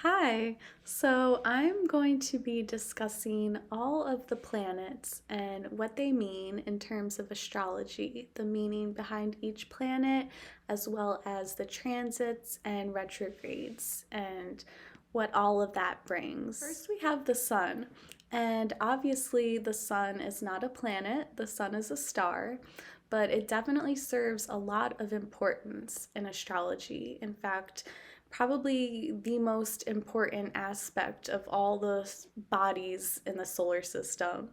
Hi, so I'm going to be discussing all of the planets and what they mean in terms of astrology, the meaning behind each planet, as well as the transits and retrogrades, and what all of that brings. First, we have the sun, and obviously, the sun is not a planet, the sun is a star. But it definitely serves a lot of importance in astrology. In fact, probably the most important aspect of all the bodies in the solar system.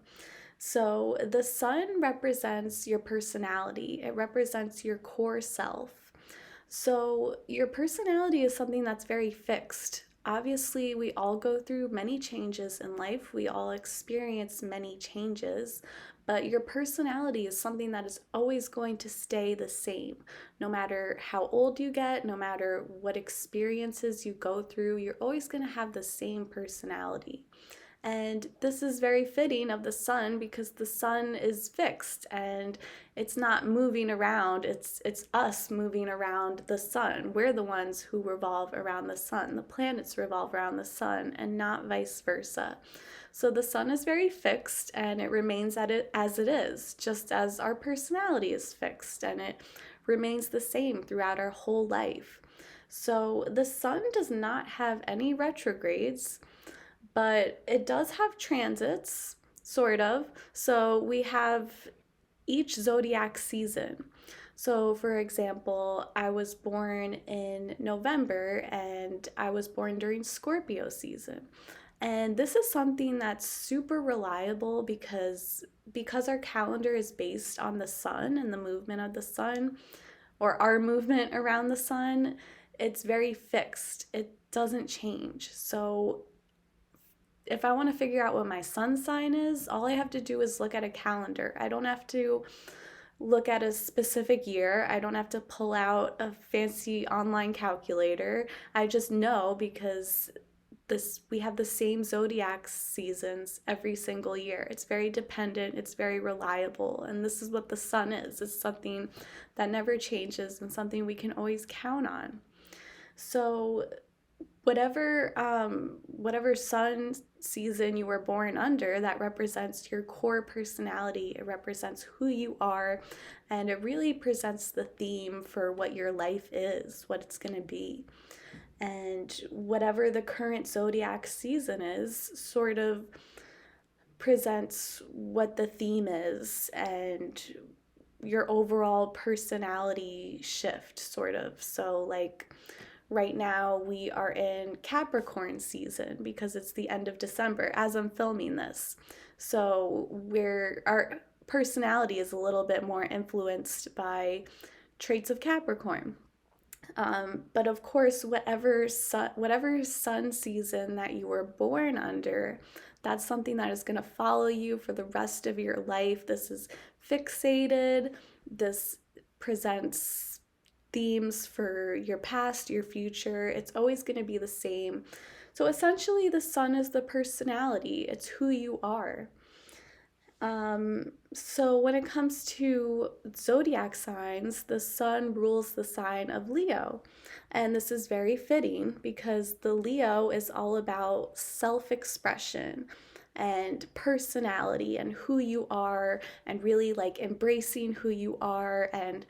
So the sun represents your personality, it represents your core self. So your personality is something that's very fixed. Obviously, we all go through many changes in life. We all experience many changes, but your personality is something that is always going to stay the same. No matter how old you get, no matter what experiences you go through, you're always going to have the same personality. And this is very fitting of the sun because the sun is fixed and it's not moving around. It's us moving around the sun. We're the ones who revolve around the sun. The planets revolve around the sun and not vice versa. So the sun is very fixed and it remains as it is, just as our personality is fixed and it remains the same throughout our whole life. So the sun does not have any retrogrades, but it does have transits, sort of. So we have each zodiac season. So, for example, I was born in November and I was born during Scorpio season. And this is something that's super reliable because our calendar is based on the sun and the movement of the sun, or our movement around the sun. It's very fixed. It doesn't change. So if I want to figure out what my sun sign is, all I have to do is look at a calendar. I don't have to look at a specific year. I don't have to pull out a fancy online calculator. I just know because we have the same zodiac seasons every single year. It's very dependent, it's very reliable, and this is what the sun is. It's something that never changes and something we can always count on. So whatever sun season you were born under, that represents your core personality. It represents who you are, and it really presents the theme for what your life is, what it's going to be. And whatever the current zodiac season is sort of presents what the theme is and your overall personality shift, sort of. So like right now we are in Capricorn season because it's the end of December as I'm filming this. So our personality is a little bit more influenced by traits of Capricorn. But of course, whatever sun season that you were born under, that's something that is going to follow you for the rest of your life. This is fixated. This presents themes for your past, your future. It's always going to be the same. So essentially, the sun is the personality. It's who you are. So when it comes to zodiac signs, the sun rules the sign of Leo. And this is very fitting because the Leo is all about self-expression and personality and who you are, and really like embracing who you are and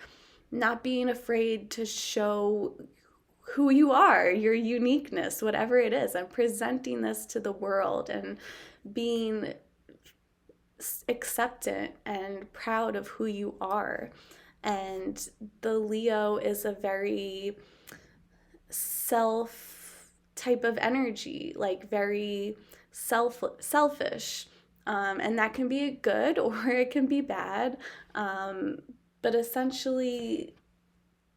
not being afraid to show who you are, your uniqueness, whatever it is, and presenting this to the world and being acceptant and proud of who you are. And the Leo is a very self type of energy, like very selfish. And that can be good or it can be bad. But essentially,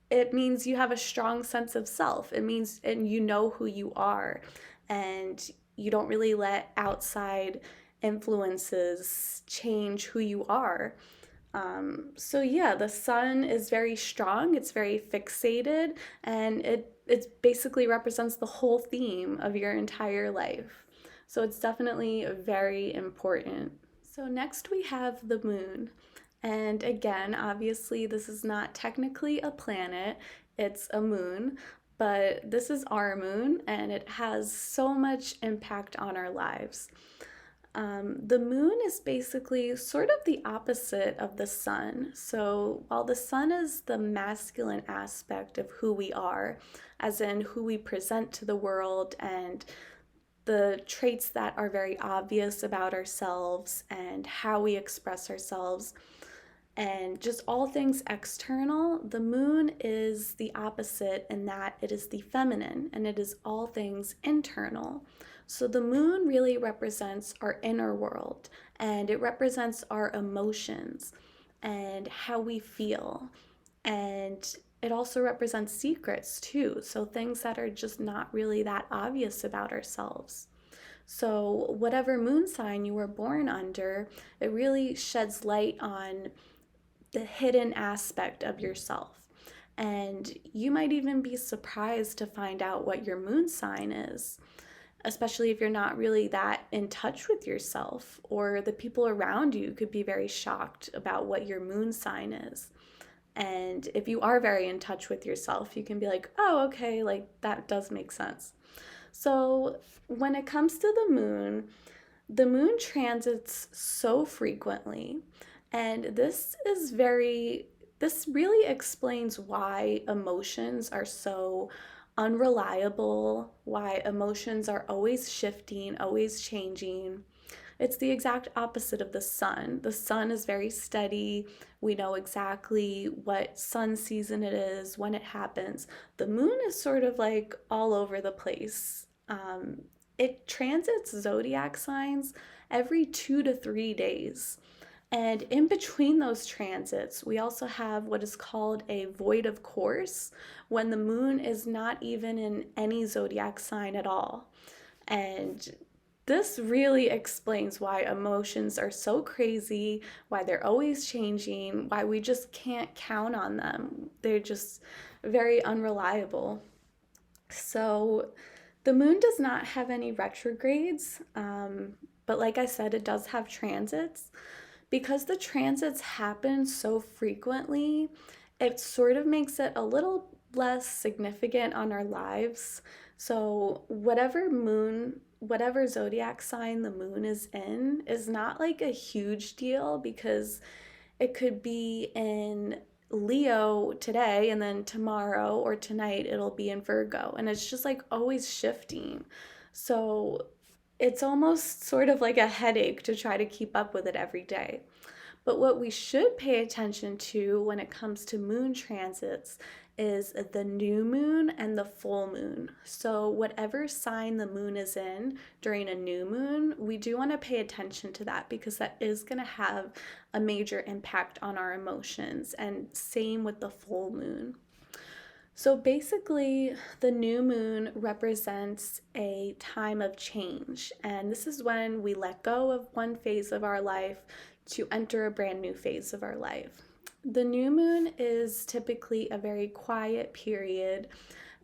it means you have a strong sense of self. It means, and you know who you are, and you don't really let outside influences change who you are. So yeah, the sun is very strong, it's very fixated, and it basically represents the whole theme of your entire life. So it's definitely very important. So next we have the moon. And again, obviously this is not technically a planet, it's a moon, but this is our moon and it has so much impact on our lives. The moon is basically sort of the opposite of the sun. So while the sun is the masculine aspect of who we are, as in who we present to the world and the traits that are very obvious about ourselves and how we express ourselves, and just all things external, the moon is the opposite in that it is the feminine and it is all things internal. So the moon really represents our inner world and it represents our emotions and how we feel. And it also represents secrets too. So things that are just not really that obvious about ourselves. So, whatever moon sign you were born under, it really sheds light on the hidden aspect of yourself. And you might even be surprised to find out what your moon sign is, especially if you're not really that in touch with yourself, or the people around you could be very shocked about what your moon sign is. And if you are very in touch with yourself, you can be like, oh, okay, like that does make sense. So when it comes to the moon transits so frequently, and this really explains why emotions are so unreliable, why emotions are always shifting, always changing. It's the exact opposite of the sun. The sun is very steady. We know exactly what sun season it is, when it happens. The moon is sort of like all over the place. It transits zodiac signs every 2 to 3 days. And in between those transits, we also have what is called a void of course, when the moon is not even in any zodiac sign at all. And this really explains why emotions are so crazy, why they're always changing, why we just can't count on them. They're just very unreliable. So, the moon does not have any retrogrades, but like I said, it does have transits. Because the transits happen so frequently, it sort of makes it a little less significant on our lives. So, whatever zodiac sign the moon is in is not like a huge deal because it could be in Leo today and then tomorrow or tonight it'll be in Virgo. And it's just like always shifting. So it's almost sort of like a headache to try to keep up with it every day. But what we should pay attention to when it comes to moon transits is the new moon and the full moon. So, whatever sign the moon is in during a new moon, we do want to pay attention to that because that is going to have a major impact on our emotions, and same with the full moon. So basically, the new moon represents a time of change, and this is when we let go of one phase of our life to enter a brand new phase of our life. The new moon is typically a very quiet period,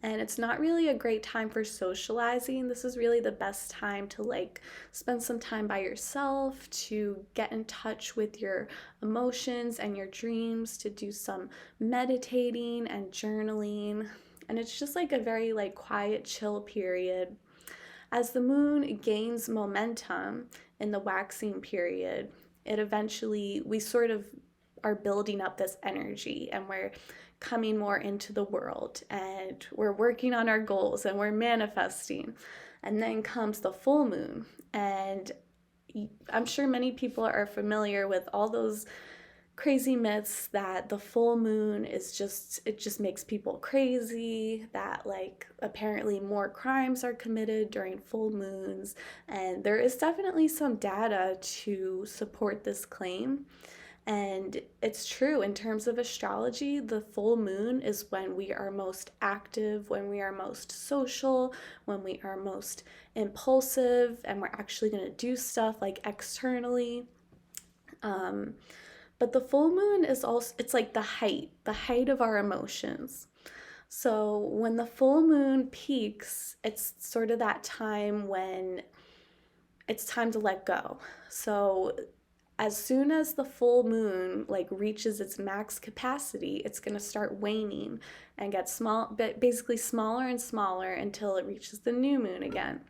and it's not really a great time for socializing. This is really the best time to spend some time by yourself, to get in touch with your emotions and your dreams, to do some meditating and journaling. And it's just like a very quiet, chill period. As the moon gains momentum in the waxing period, we sort of are building up this energy and we're coming more into the world and we're working on our goals and we're manifesting. And then comes the full moon. And I'm sure many people are familiar with all those crazy myths that the full moon it just makes people crazy, that apparently more crimes are committed during full moons. And there is definitely some data to support this claim. And it's true in terms of astrology, the full moon is when we are most active, when we are most social, when we are most impulsive, and we're actually going to do stuff externally. But the full moon is also, it's like the height of our emotions. So when the full moon peaks, it's sort of that time when it's time to let go. So as soon as the full moon like reaches its max capacity, it's going to start waning and get basically smaller and smaller until it reaches the new moon again.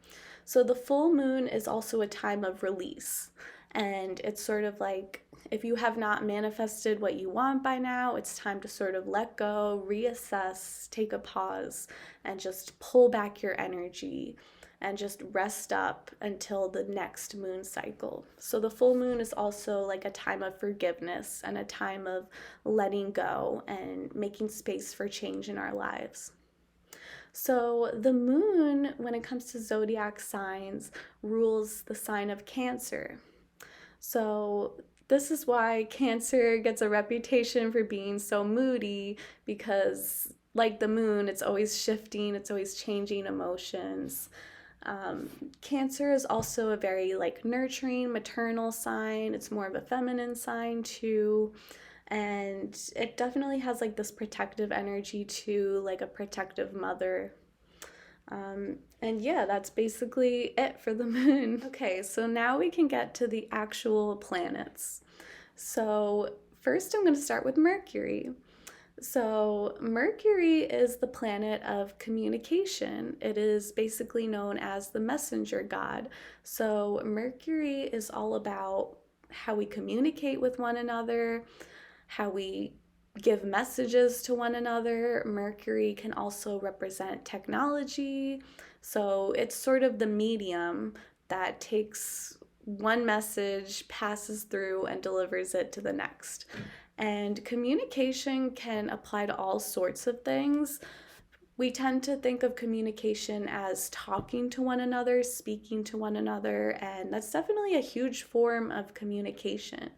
So the full moon is also a time of release. And it's sort of like, if you have not manifested what you want by now, it's time to sort of let go, reassess, take a pause, and just pull back your energy and just rest up until the next moon cycle. So the full moon is also like a time of forgiveness and a time of letting go and making space for change in our lives. So the moon, when it comes to zodiac signs, rules the sign of Cancer. So this is why Cancer gets a reputation for being so moody, because like the moon, it's always shifting, it's always changing emotions. Cancer is also a very like nurturing, maternal sign. It's more of a feminine sign too. And it definitely has like this protective energy too, like a protective mother. And yeah, that's basically it for the moon. Okay, so now we can get to the actual planets. So first I'm going to start with Mercury. So Mercury is the planet of communication. It is basically known as the messenger god. So Mercury is all about how we communicate with one another, how we give messages to one another. Mercury can also represent technology. So it's sort of the medium that takes one message, passes through, and delivers it to the next. And communication can apply to all sorts of things. We tend to think of communication as talking to one another, speaking to one another, and that's definitely a huge form of communication.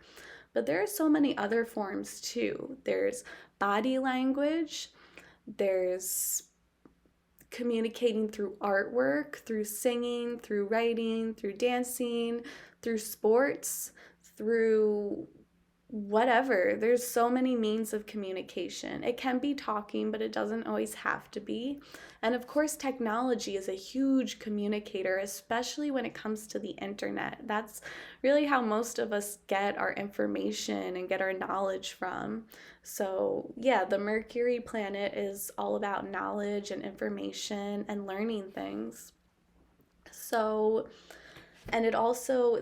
But there are so many other forms too. There's body language, there's communicating through artwork, through singing, through writing, through dancing, through sports, through whatever. There's so many means of communication. It can be talking, but it doesn't always have to be. And of course, technology is a huge communicator, especially when it comes to the internet. That's really how most of us get our information and get our knowledge from. So yeah, the Mercury planet is all about knowledge and information and learning things. So, and it also,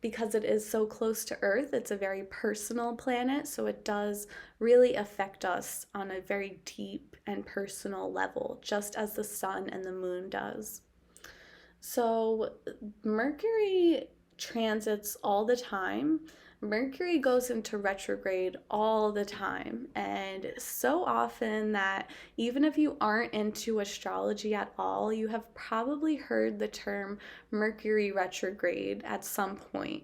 because it is so close to Earth, it's a very personal planet. So it does really affect us on a very deep and personal level, just as the sun and the moon does. So Mercury transits all the time. Mercury goes into retrograde all the time, and so often that even if you aren't into astrology at all, you have probably heard the term Mercury retrograde at some point.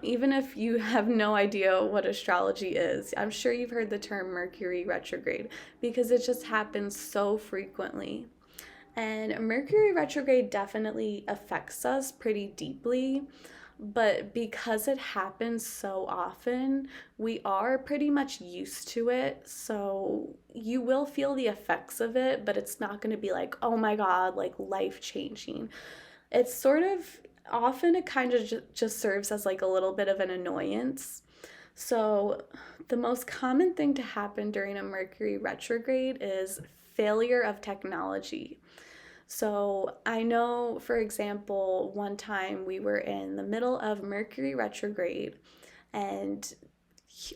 Even if you have no idea what astrology is, I'm sure you've heard the term Mercury retrograde because it just happens so frequently. And Mercury retrograde definitely affects us pretty deeply. But because it happens so often, we are pretty much used to it. So you will feel the effects of it, but it's not going to be like, oh my God, like life changing. It's sort of often it kind of just serves as like a little bit of an annoyance. So the most common thing to happen during a Mercury retrograde is failure of technology. So I know, for example, one time we were in the middle of Mercury retrograde and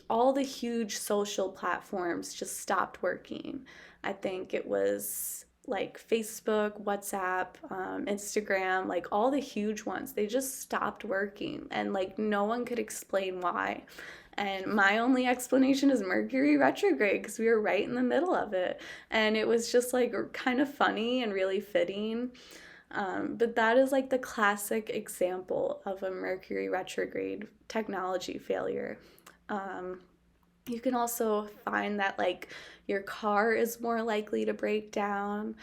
all the huge social platforms just stopped working. I think it was like Facebook, WhatsApp, Instagram, like all the huge ones, they just stopped working and like no one could explain why. And my only explanation is Mercury retrograde because we were right in the middle of it. And it was just like kind of funny and really fitting. But that is like the classic example of a Mercury retrograde technology failure. You can also find that like your car is more likely to break down.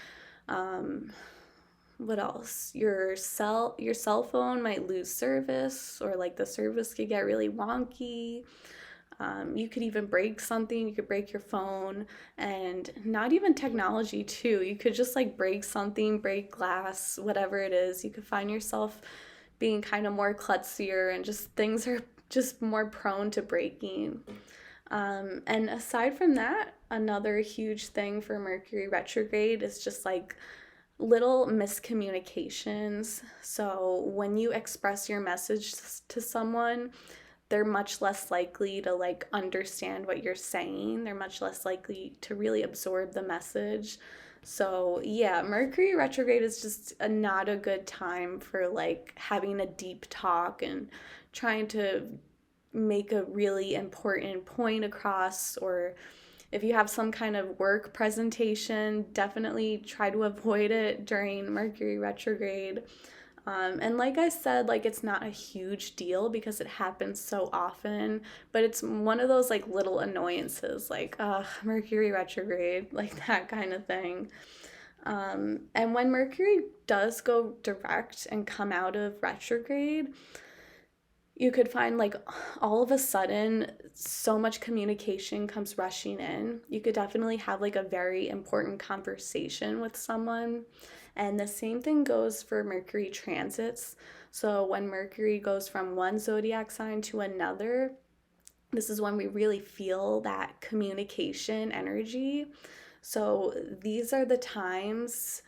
What else? Your cell phone might lose service, or like the service could get really wonky. You could even break something. You could break your phone, and not even technology too. You could just like break something, break glass, whatever it is. You could find yourself being kind of more klutzier, and just things are just more prone to breaking. And aside from that, another huge thing for Mercury retrograde is just like little miscommunications. So when you express your message to someone, they're much less likely to like understand what you're saying. They're much less likely to really absorb the message. So, yeah, Mercury retrograde is just not a good time for like having a deep talk and trying to make a really important point across, or if you have some kind of work presentation, definitely try to avoid it during Mercury retrograde. And like I said, like it's not a huge deal because it happens so often, but it's one of those like little annoyances, like Mercury retrograde, like that kind of thing. And when Mercury does go direct and come out of retrograde, you could find like all of a sudden so much communication comes rushing in. You could definitely have like a very important conversation with someone. And the same thing goes for Mercury transits. So when Mercury goes from one zodiac sign to another, this is when we really feel that communication energy. So these are the times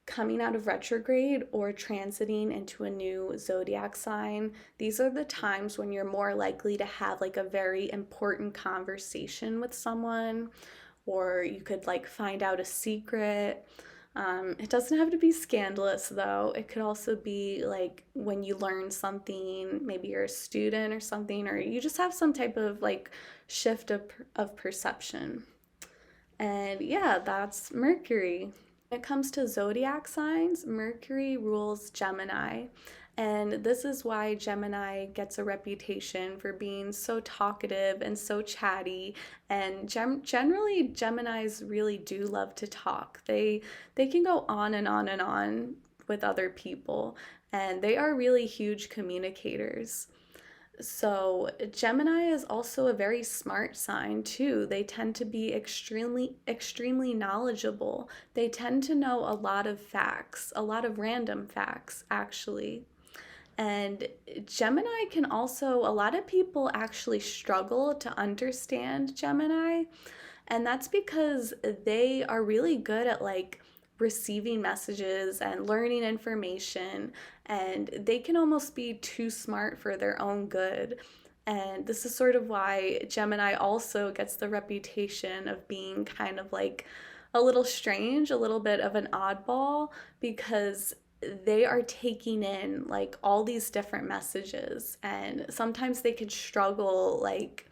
coming out of retrograde or transiting into a new zodiac sign. These are the times when you're more likely to have like a very important conversation with someone, or you could like find out a secret. It doesn't have to be scandalous though. It could also be like when you learn something, maybe you're a student or something, or you just have some type of like shift of perception. And yeah, that's Mercury. When it comes to zodiac signs, Mercury rules Gemini. And this is why Gemini gets a reputation for being so talkative and so chatty. And generally, Geminis really do love to talk. They can go on and on and on with other people, and they are really huge communicators. So, Gemini is also a very smart sign too. They tend to be extremely knowledgeable. They tend to know a lot of facts, a lot of random facts, actually. And Gemini can also, a lot of people actually struggle to understand Gemini. And that's because they are really good at like receiving messages and learning information, and they can almost be too smart for their own good. And this is sort of why Gemini also gets the reputation of being kind of like a little strange, a little bit of an oddball, because they are taking in like all these different messages, and sometimes they could struggle like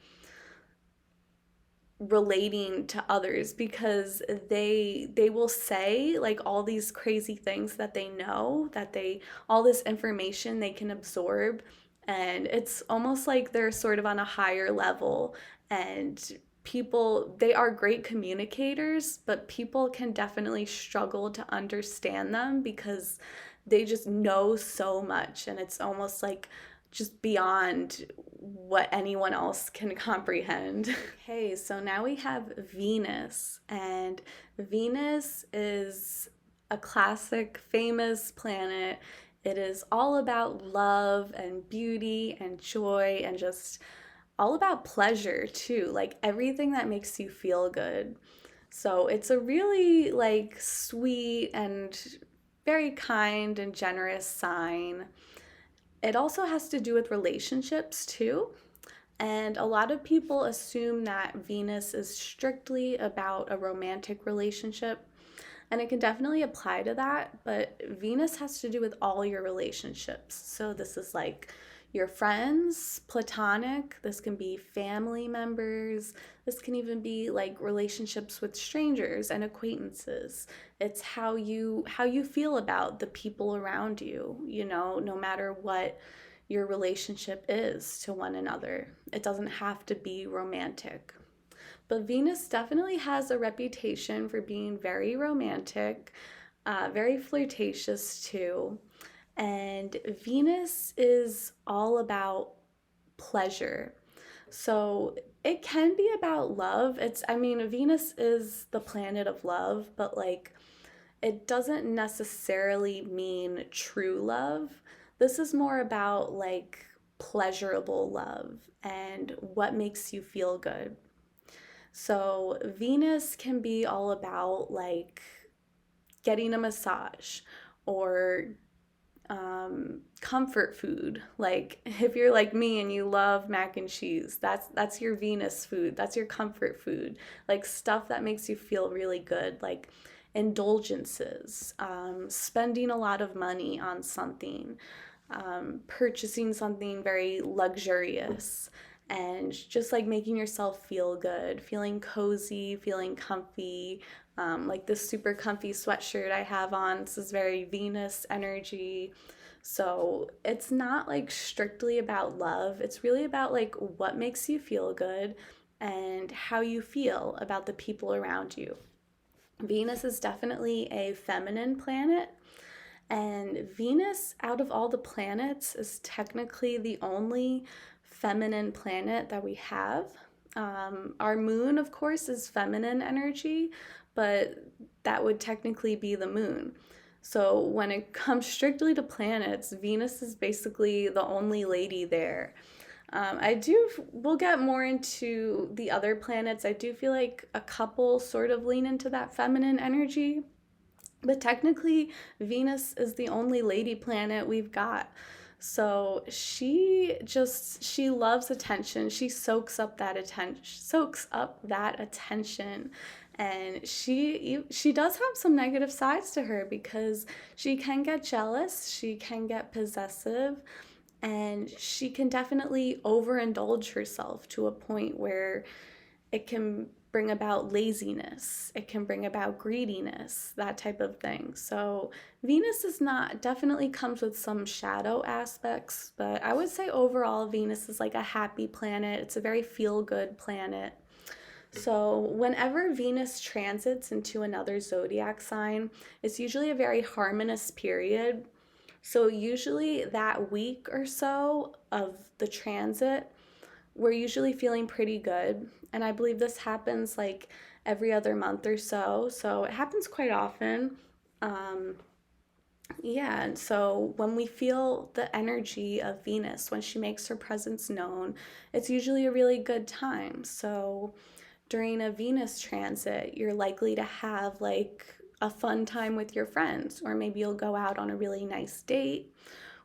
relating to others because they will say like all these crazy things that they know, that they all this information they can absorb, and it's almost like they're sort of on a higher level. And people, they are great communicators, but people can definitely struggle to understand them because they just know so much, and it's almost like just beyond what anyone else can comprehend. Okay, so now we have Venus, and Venus is a classic, famous planet. It is all about love and beauty and joy and just all about pleasure too, like everything that makes you feel good. So it's a really like sweet and very kind and generous sign. It also has to do with relationships too. And a lot of people assume that Venus is strictly about a romantic relationship. And it can definitely apply to that, but Venus has to do with all your relationships. So this is like your friends, platonic, this can be family members, this can even be like relationships with strangers and acquaintances. It's how you feel about the people around you, no matter what your relationship is to one another. It doesn't have to be romantic. But Venus definitely has a reputation for being very romantic, very flirtatious too. And Venus is all about pleasure. So it can be about love. I mean, Venus is the planet of love, but like it doesn't necessarily mean true love. This is more about like pleasurable love and what makes you feel good. So Venus can be all about like getting a massage or comfort food. Like if you're like me and you love mac and cheese, that's your Venus food. That's your comfort food. Like stuff that makes you feel really good. Like indulgences, spending a lot of money on something, purchasing something very luxurious, and just like making yourself feel good, feeling cozy, feeling comfy. Like this super comfy sweatshirt I have on, this is very Venus energy. So it's not like strictly about love, it's really about like what makes you feel good and how you feel about the people around you. Venus is definitely a feminine planet, and Venus, out of all the planets, is technically the only feminine planet that we have. Our moon, of course, is feminine energy, but that would technically be the moon. So when it comes strictly to planets, Venus is basically the only lady there. We'll get more into the other planets. I do feel like a couple sort of lean into that feminine energy, but technically, Venus is the only lady planet we've got. So she loves attention. She soaks up that attention. And she does have some negative sides to her because she can get jealous, she can get possessive, and she can definitely overindulge herself to a point where it can bring about laziness, it can bring about greediness, that type of thing. So Venus is not, definitely comes with some shadow aspects, but I would say overall Venus is like a happy planet. It's a very feel-good planet. So whenever Venus transits into another zodiac sign, it's usually a very harmonious period. So usually that week or so of the transit, we're usually feeling pretty good. And I believe this happens like every other month or so. So it happens quite often. Yeah, and so when we feel the energy of Venus, when she makes her presence known, it's usually a really good time. So during a Venus transit, you're likely to have like a fun time with your friends, or maybe you'll go out on a really nice date,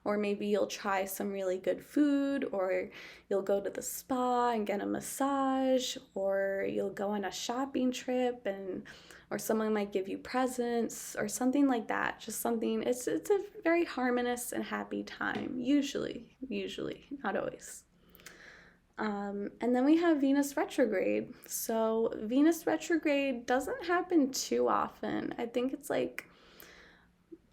or maybe you'll try some really good food, or you'll go to the spa and get a massage, or you'll go on a shopping trip, and or someone might give you presents or something like that. Just something, it's a very harmonious and happy time, usually, not always. And then we have Venus retrograde. So Venus retrograde doesn't happen too often. I think it's like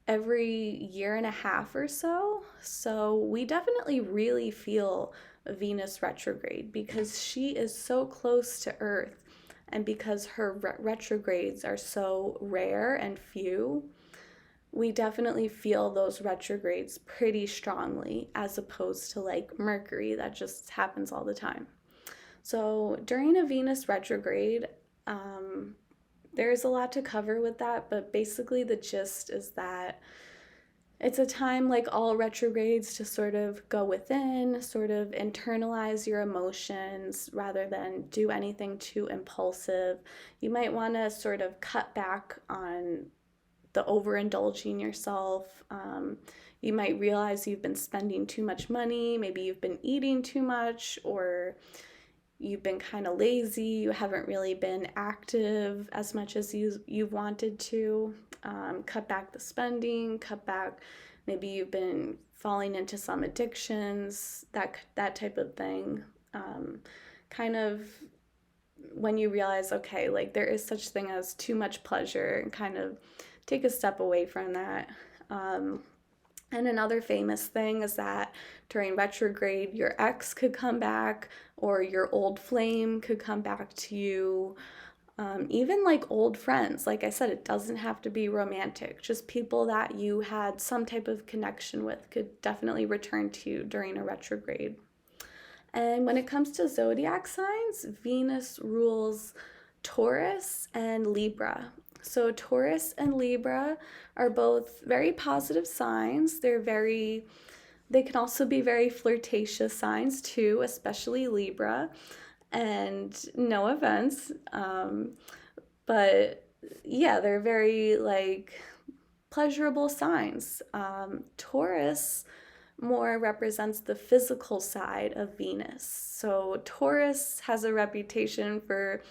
every year and a half or so. So we definitely really feel Venus retrograde because she is so close to Earth, and because her retrogrades are so rare and few, we definitely feel those retrogrades pretty strongly as opposed to like Mercury that just happens all the time. So during a Venus retrograde, there's a lot to cover with that, but basically the gist is that it's a time, like all retrogrades, to sort of go within, sort of internalize your emotions rather than do anything too impulsive. You might want to sort of cut back on the overindulging yourself. You might realize you've been spending too much money, maybe you've been eating too much, or you've been kind of lazy, you haven't really been active as much as you've wanted to. Cut back the spending, cut back, maybe you've been falling into some addictions, that type of thing. Kind of when you realize, okay, like there is such thing as too much pleasure, and kind of take a step away from that. And another famous thing is that during retrograde, your ex could come back, or your old flame could come back to you. Even like old friends, like I said, it doesn't have to be romantic. Just people that you had some type of connection with could definitely return to you during a retrograde. And when it comes to zodiac signs, Venus rules Taurus and Libra. So Taurus and Libra are both very positive signs. They're very They can also be very flirtatious signs too, especially Libra. And no offense, but yeah, they're very like pleasurable signs. Taurus more represents the physical side of Venus. So Taurus has a reputation for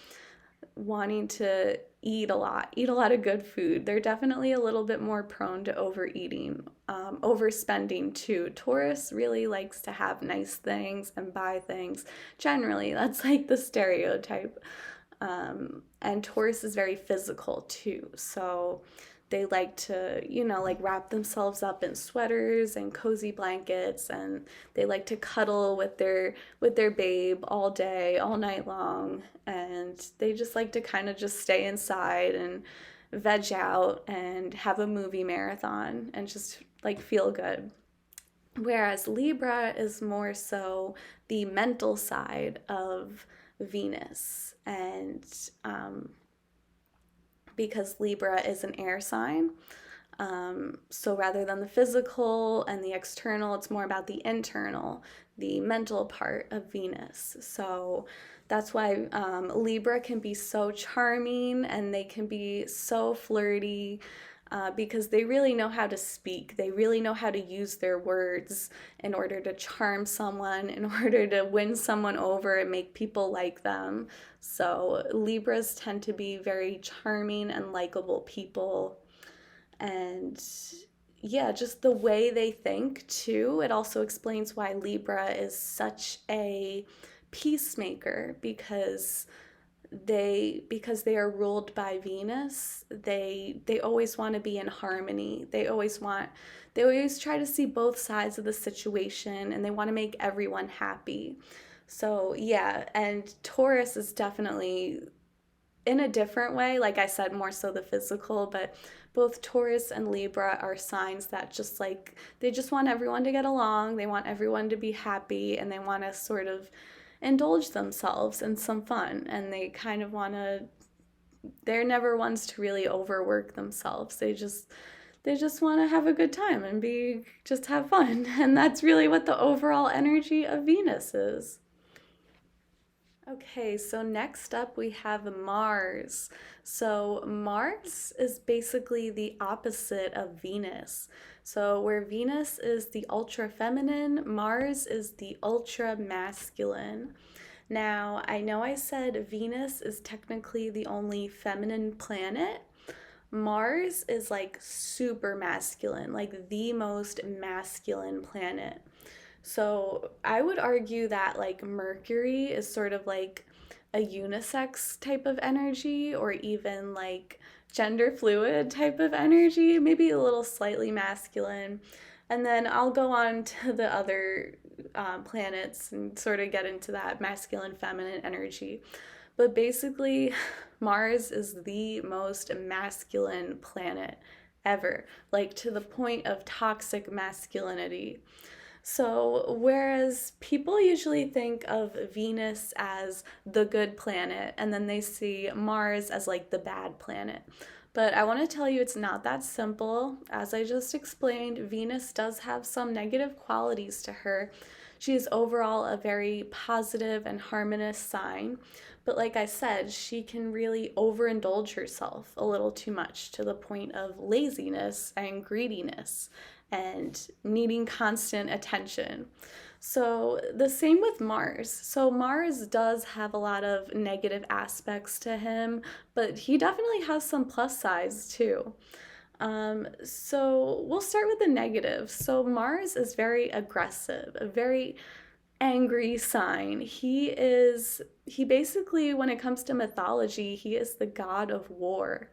wanting to eat a lot of good food. They're definitely a little bit more prone to overeating, overspending too. Taurus really likes to have nice things and buy things. Generally, that's like the stereotype. And Taurus is very physical too. So they like to, like wrap themselves up in sweaters and cozy blankets, and they like to cuddle with their babe all day, all night long, and they just like to kind of just stay inside and veg out and have a movie marathon and just like feel good. Whereas Libra is more so the mental side of Venus, and because Libra is an air sign. So rather than the physical and the external, it's more about the internal, the mental part of Venus. So that's why Libra can be so charming and they can be so flirty. Because they really know how to speak. They really know how to use their words in order to charm someone, in order to win someone over and make people like them. So Libras tend to be very charming and likable people. And yeah, just the way they think too. It also explains why Libra is such a peacemaker, because they are ruled by Venus. They always want to be in harmony. They always try to see both sides of the situation, and they want to make everyone happy. So yeah, and Taurus is definitely in a different way, like I said, more so the physical, but both Taurus and Libra are signs that just like they just want everyone to get along, they want everyone to be happy, and they want to sort of indulge themselves in some fun, and they kind of want to, they're never ones to really overwork themselves. They just want to have a good time and just have fun. And that's really what the overall energy of Venus is. Okay, so next up we have Mars. So Mars is basically the opposite of Venus. So where Venus is the ultra feminine, Mars is the ultra masculine. Now, I know I said Venus is technically the only feminine planet. Mars is like super masculine, like the most masculine planet. So I would argue that like Mercury is sort of like a unisex type of energy, or even like gender fluid type of energy, maybe a little slightly masculine. And then I'll go on to the other planets and sort of get into that masculine feminine energy. But basically, Mars is the most masculine planet ever, like to the point of toxic masculinity. So, whereas people usually think of Venus as the good planet, and then they see Mars as like the bad planet. But I want to tell you it's not that simple. As I just explained, Venus does have some negative qualities to her. She is overall a very positive and harmonious sign. But like I said, she can really overindulge herself a little too much, to the point of laziness and greediness and needing constant attention. So the same with Mars. So Mars does have a lot of negative aspects to him, but he definitely has some plus sides too. So we'll start with the negative. So Mars is very aggressive, a very angry sign. He basically, when it comes to mythology, he is the god of war.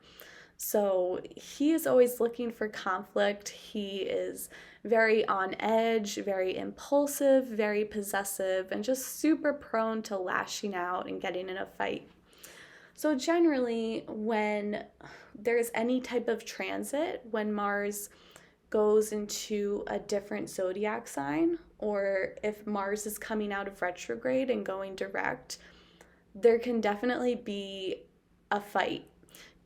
So he is always looking for conflict. He is very on edge, very impulsive, very possessive, and just super prone to lashing out and getting in a fight. So generally, when there's any type of transit, when Mars goes into a different zodiac sign, or if Mars is coming out of retrograde and going direct, there can definitely be a fight.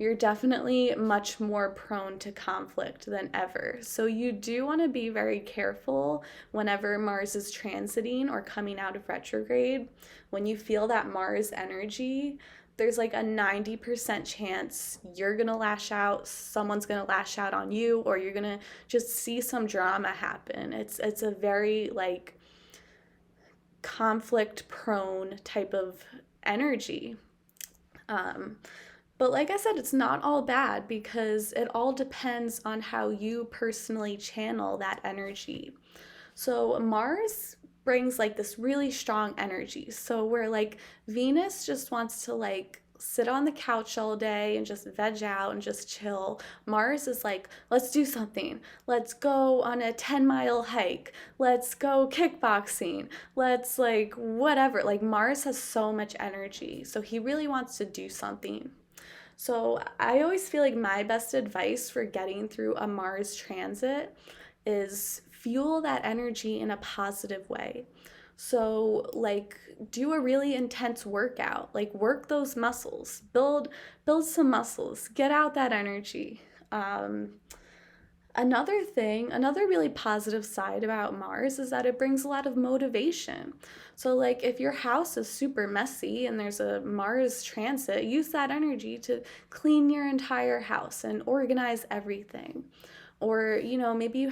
you're definitely much more prone to conflict than ever. So you do want to be very careful whenever Mars is transiting or coming out of retrograde. When you feel that Mars energy, there's like a 90% chance you're going to lash out, someone's going to lash out on you, or you're going to just see some drama happen. It's a very like conflict prone type of energy. But like I said, it's not all bad because it all depends on how you personally channel that energy. So Mars brings like this really strong energy. So where like Venus just wants to like sit on the couch all day and just veg out and just chill. Mars is like, let's do something. Let's go on a 10-mile hike. Let's go kickboxing. Let's like whatever. Like Mars has so much energy. So he really wants to do something. So I always feel like my best advice for getting through a Mars transit is fuel that energy in a positive way. So like do a really intense workout, like work those muscles, build some muscles, get out that energy. Another really positive side about Mars is that it brings a lot of motivation. So, like, if your house is super messy and there's a Mars transit, use that energy to clean your entire house and organize everything. Or, maybe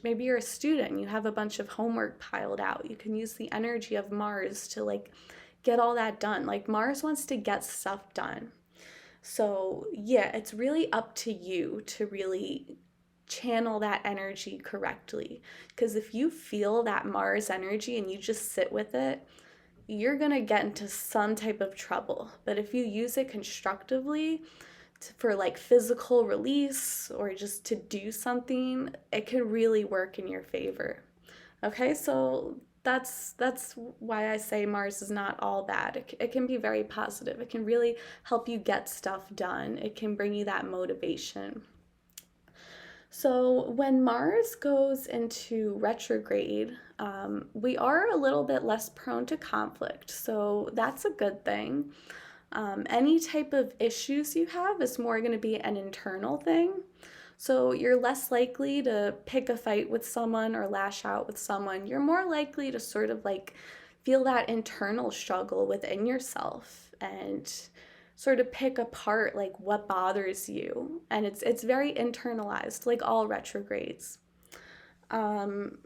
maybe you're a student and you have a bunch of homework piled out. You can use the energy of Mars to, like, get all that done. Like, Mars wants to get stuff done. So, yeah, it's really up to you to really channel that energy correctly. Because if you feel that Mars energy and you just sit with it, you're going to get into some type of trouble. But if you use it constructively for like physical release or just to do something, it can really work in your favor. Okay, so that's why I say Mars is not all bad. It can be very positive. It can really help you get stuff done. It can bring you that motivation. So when Mars goes into retrograde, we are a little bit less prone to conflict. So that's a good thing. Any type of issues you have is more going to be an internal thing. So you're less likely to pick a fight with someone or lash out with someone. You're more likely to sort of like feel that internal struggle within yourself and sort of pick apart like what bothers you. And it's very internalized, like all retrogrades. The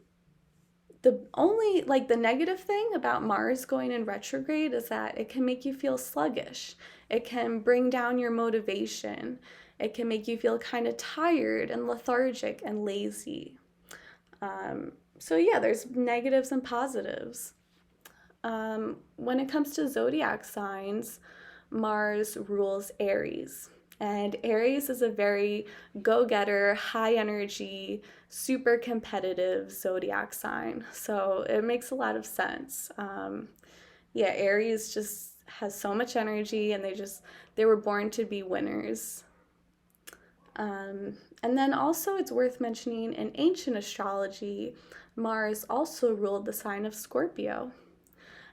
only like the negative thing about Mars going in retrograde is that it can make you feel sluggish. It can bring down your motivation. It can make you feel kind of tired and lethargic and lazy. So yeah, there's negatives and positives. When it comes to zodiac signs, Mars rules Aries. And Aries is a very go-getter, high energy, super competitive zodiac sign. So it makes a lot of sense. Yeah, Aries just has so much energy and they were born to be winners. And then also it's worth mentioning in ancient astrology, Mars also ruled the sign of Scorpio.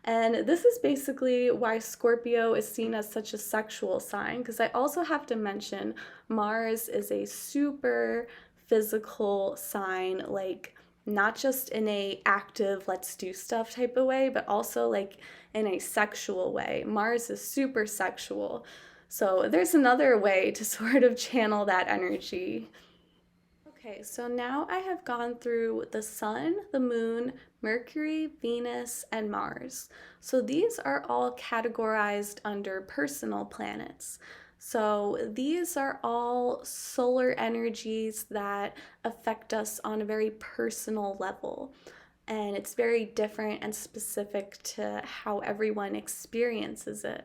And this is basically why Scorpio is seen as such a sexual sign, because I also have to mention Mars is a super physical sign, like not just in a active let's do stuff type of way, but also like in a sexual way. Mars is super sexual. So there's another way to sort of channel that energy. Okay, so now I have gone through the Sun, the Moon, Mercury, Venus, and Mars. So these are all categorized under personal planets. So these are all solar energies that affect us on a very personal level. And it's very different and specific to how everyone experiences it.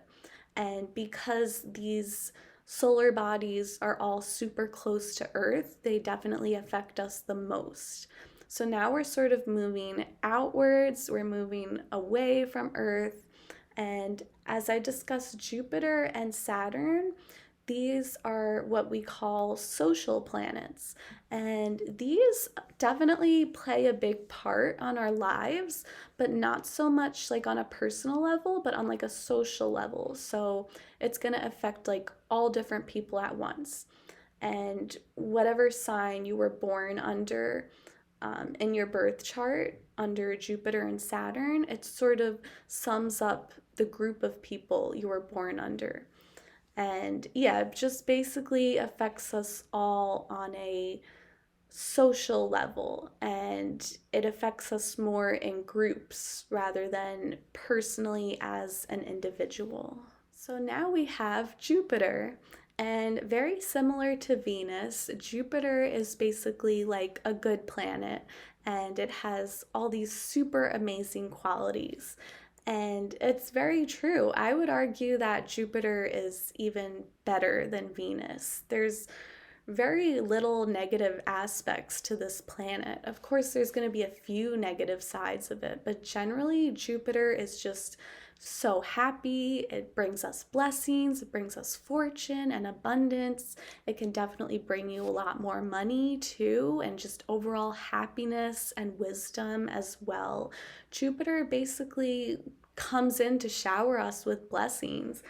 And because these solar bodies are all super close to Earth, they definitely affect us the most. So now we're sort of moving outwards, we're moving away from Earth. And as I discussed, Jupiter and Saturn, these are what we call social planets. And these definitely play a big part on our lives, but not so much like on a personal level, but on like a social level. So it's going to affect like all different people at once. And whatever sign you were born under in your birth chart, under Jupiter and Saturn, it sort of sums up the group of people you were born under. And yeah, it just basically affects us all on a social level, and it affects us more in groups rather than personally as an individual. So now we have Jupiter, and very similar to Venus, Jupiter is basically like a good planet, and it has all these super amazing qualities. And it's very true. I would argue that Jupiter is even better than Venus. There's very little negative aspects to this planet. Of course, there's going to be a few negative sides of it, but generally, Jupiter is just so happy. It brings us blessings, it brings us fortune and abundance. It can definitely bring you a lot more money too, and just overall happiness and wisdom as well. Jupiter basically comes in to shower us with blessings.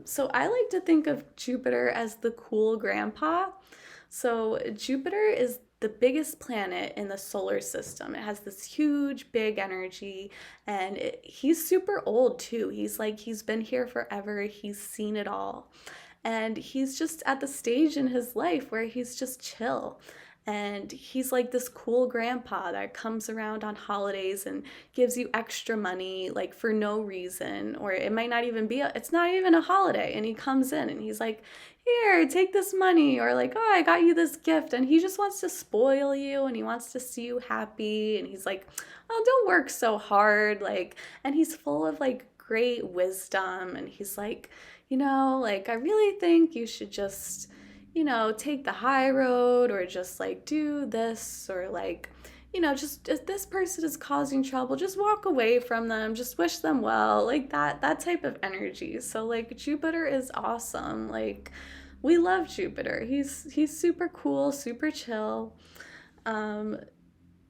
So I like to think of Jupiter as the cool grandpa. So Jupiter is the biggest planet in the solar system. It has this huge, big energy, and he's super old too. He's been here forever. He's seen it all. And he's just at the stage in his life where he's just chill. And he's like this cool grandpa that comes around on holidays and gives you extra money, like for no reason. Or it might not even be, it's not even a holiday. And he comes in and he's like, here, take this money. Or like, oh, I got you this gift. And he just wants to spoil you and he wants to see you happy. And he's like, oh, don't work so hard. Like, and he's full of like great wisdom. And he's like, like, I really think you should just, take the high road, or just like do this, or like, just if this person is causing trouble, just walk away from them, just wish them well, like that type of energy. So like Jupiter is awesome. Like we love Jupiter. He's super cool, super chill. Um,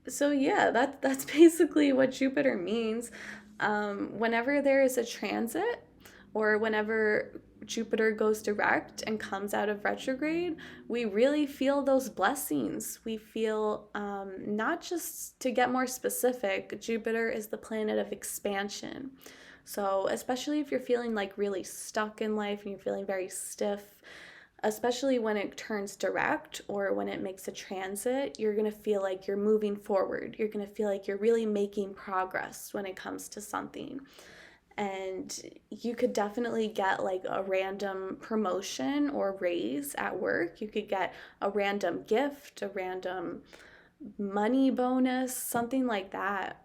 so yeah, that's basically what Jupiter means. Whenever there is a transit, or whenever Jupiter goes direct and comes out of retrograde, we really feel those blessings. We feel, not just to get more specific, Jupiter is the planet of expansion. So, especially if you're feeling like really stuck in life and you're feeling very stiff, especially when it turns direct or when it makes a transit, you're going to feel like you're moving forward. You're going to feel like you're really making progress when it comes to something. And you could definitely get like a random promotion or raise at work. You could get a random gift, a random money bonus, something like that.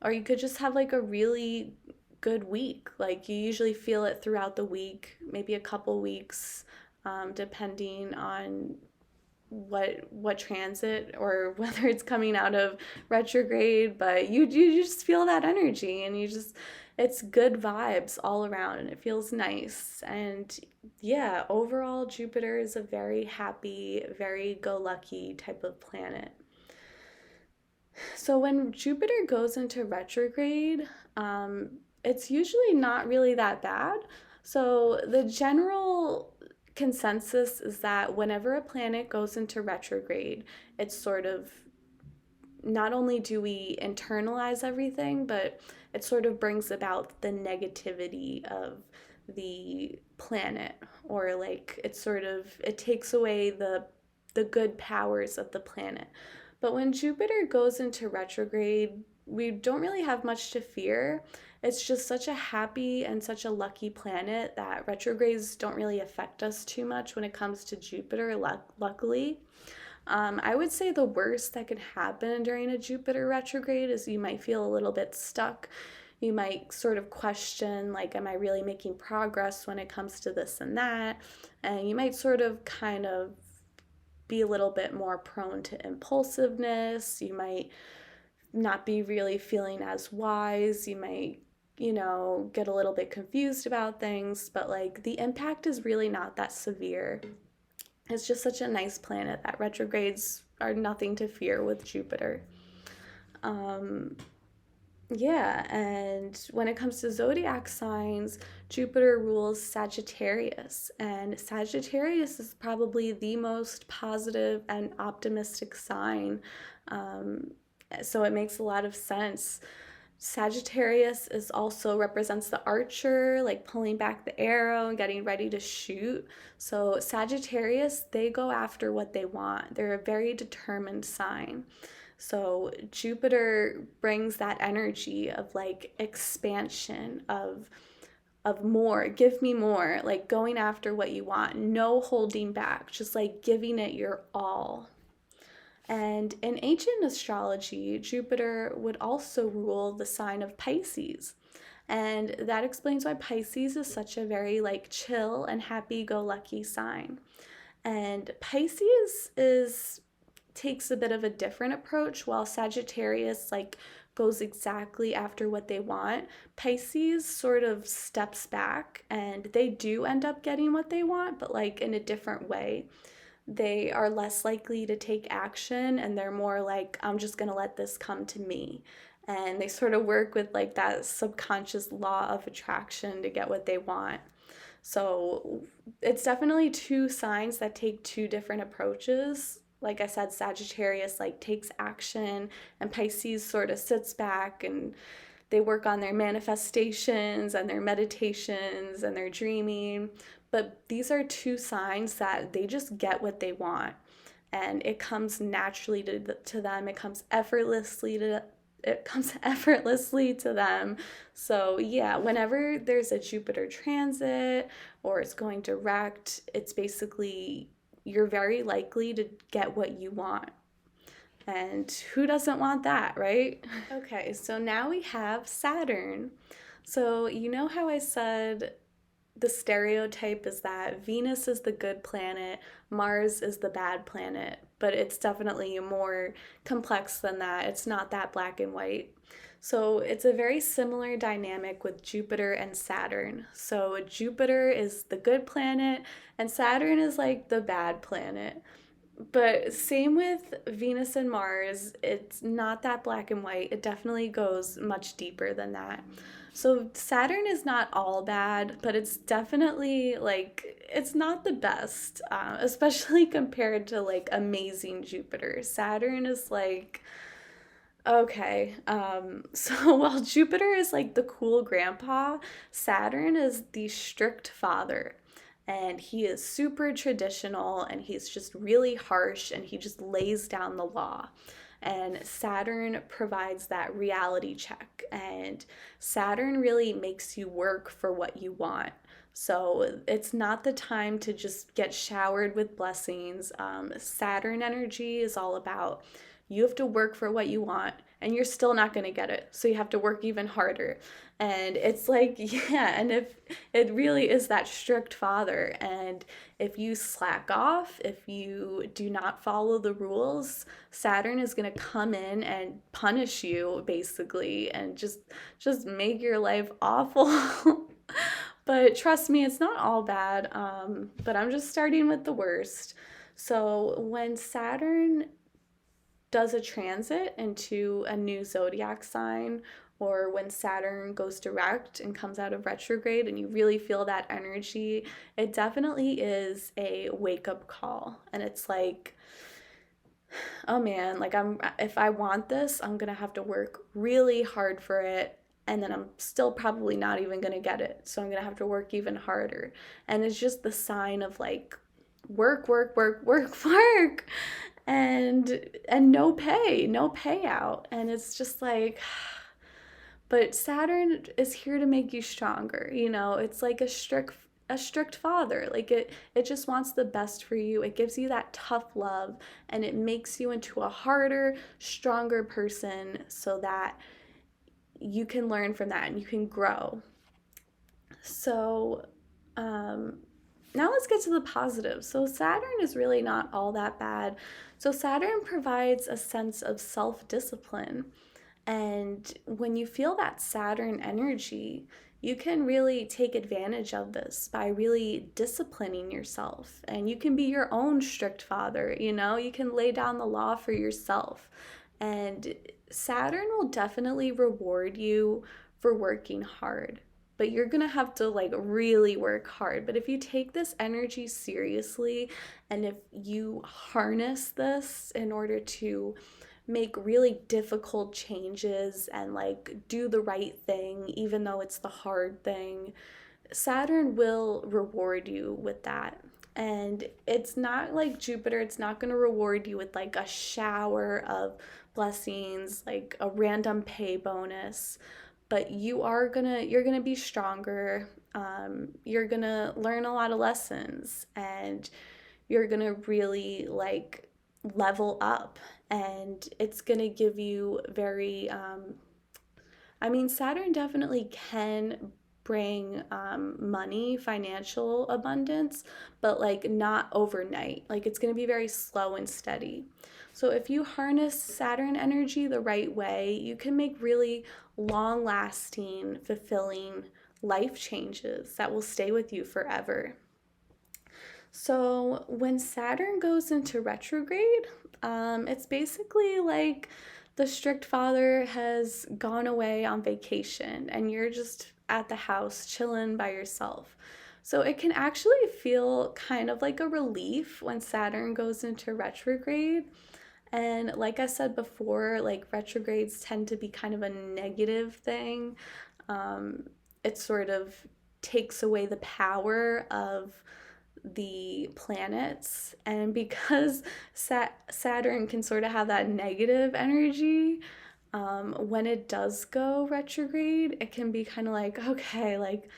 Or you could just have like a really good week. Like you usually feel it throughout the week, maybe a couple weeks, depending on what transit or whether it's coming out of retrograde, but you just feel that energy, and it's good vibes all around, and it feels nice. And yeah, overall Jupiter is a very happy, very go lucky type of planet. So when Jupiter goes into retrograde, it's usually not really that bad. So the general consensus is that whenever a planet goes into retrograde, it's sort of, not only do we internalize everything, but it sort of brings about the negativity of the planet, or like it takes away the good powers of the planet. But when Jupiter goes into retrograde, we don't really have much to fear. It's just such a happy and such a lucky planet that retrogrades don't really affect us too much when it comes to Jupiter, luckily. I would say the worst that could happen during a Jupiter retrograde is you might feel a little bit stuck. You might sort of question, like, am I really making progress when it comes to this and that? And you might sort of kind of be a little bit more prone to impulsiveness. You might not be really feeling as wise. You might, get a little bit confused about things, but like the impact is really not that severe. It's just such a nice planet that retrogrades are nothing to fear with Jupiter. Um, yeah, and when it comes to zodiac signs, Jupiter rules Sagittarius, and Sagittarius is probably the most positive and optimistic sign. Um, so it makes a lot of sense. Sagittarius is also represents the archer, like pulling back the arrow and getting ready to shoot. So Sagittarius, they go after what they want. They're a very determined sign. So Jupiter brings that energy of like expansion of more, give me more, like going after what you want, no holding back, just like giving it your all. And in ancient astrology, Jupiter would also rule the sign of Pisces. And that explains why Pisces is such a very like chill and happy-go-lucky sign. And Pisces is takes a bit of a different approach, while Sagittarius like goes exactly after what they want. Pisces sort of steps back and they do end up getting what they want, but like in a different way. They are less likely to take action and they're more like, I'm just going to let this come to me. And they sort of work with like that subconscious law of attraction to get what they want. So it's definitely two signs that take two different approaches. Like I said, Sagittarius like takes action and Pisces sort of sits back and they work on their manifestations and their meditations and their dreaming. But these are two signs that they just get what they want. And it comes naturally to them. It comes effortlessly to them. So yeah, whenever there's a Jupiter transit or it's going direct, it's basically you're very likely to get what you want. And who doesn't want that, right? Okay, so now we have Saturn. So you know how I said the stereotype is that Venus is the good planet, Mars is the bad planet, but it's definitely more complex than that. It's not that black and white. So it's a very similar dynamic with Jupiter and Saturn. So Jupiter is the good planet and Saturn is like the bad planet. But same with Venus and Mars, it's not that black and white. It definitely goes much deeper than that. So Saturn is not all bad, but it's definitely like, it's not the best, especially compared to like amazing Jupiter. Saturn is like, okay. So while Jupiter is like the cool grandpa, Saturn is the strict father. And he is super traditional and he's just really harsh and he just lays down the law. And Saturn provides that reality check. And Saturn really makes you work for what you want. So it's not the time to just get showered with blessings. Saturn energy is all about you have to work for what you want and you're still not going to get it. So you have to work even harder. And it's like, yeah, and if it really is that strict father, and if you slack off, if you do not follow the rules, Saturn is going to come in and punish you basically and just make your life awful. But trust me, it's not all bad. But I'm just starting with the worst. So when Saturn does a transit into a new zodiac sign, or when Saturn goes direct and comes out of retrograde and you really feel that energy, it definitely is a wake-up call. And it's like, oh man, like if I want this, I'm gonna have to work really hard for it, and then I'm still probably not even gonna get it. So I'm gonna have to work even harder. And it's just the sign of like work, work, work, work, work. And no pay, no payout. And it's just like, but Saturn is here to make you stronger. It's like a strict father. Like it just wants the best for you. It gives you that tough love and it makes you into a harder, stronger person so that you can learn from that and you can grow. So now let's get to the positives. So Saturn is really not all that bad. So Saturn provides a sense of self-discipline. And when you feel that Saturn energy, you can really take advantage of this by really disciplining yourself. And you can be your own strict father, you can lay down the law for yourself. And Saturn will definitely reward you for working hard. But you're going to have to like really work hard. But if you take this energy seriously and if you harness this in order to make really difficult changes and like do the right thing, even though it's the hard thing, Saturn will reward you with that. And it's not like Jupiter, it's not going to reward you with like a shower of blessings, like a random pay bonus, but you're gonna be stronger. You're gonna learn a lot of lessons, and you're gonna really like level up, and it's gonna give you very Saturn definitely can bring money, financial abundance, but like not overnight. Like it's going to be very slow and steady. So if you harness Saturn energy the right way, you can make really long lasting, fulfilling life changes that will stay with you forever. So when Saturn goes into retrograde, it's basically like the strict father has gone away on vacation and you're just at the house chilling by yourself. So it can actually feel kind of like a relief when Saturn goes into retrograde. And like I said before, like retrogrades tend to be kind of a negative thing. It sort of takes away the power of the planets, and because Saturn can sort of have that negative energy, when it does go retrograde, it can be kind of like, okay, like,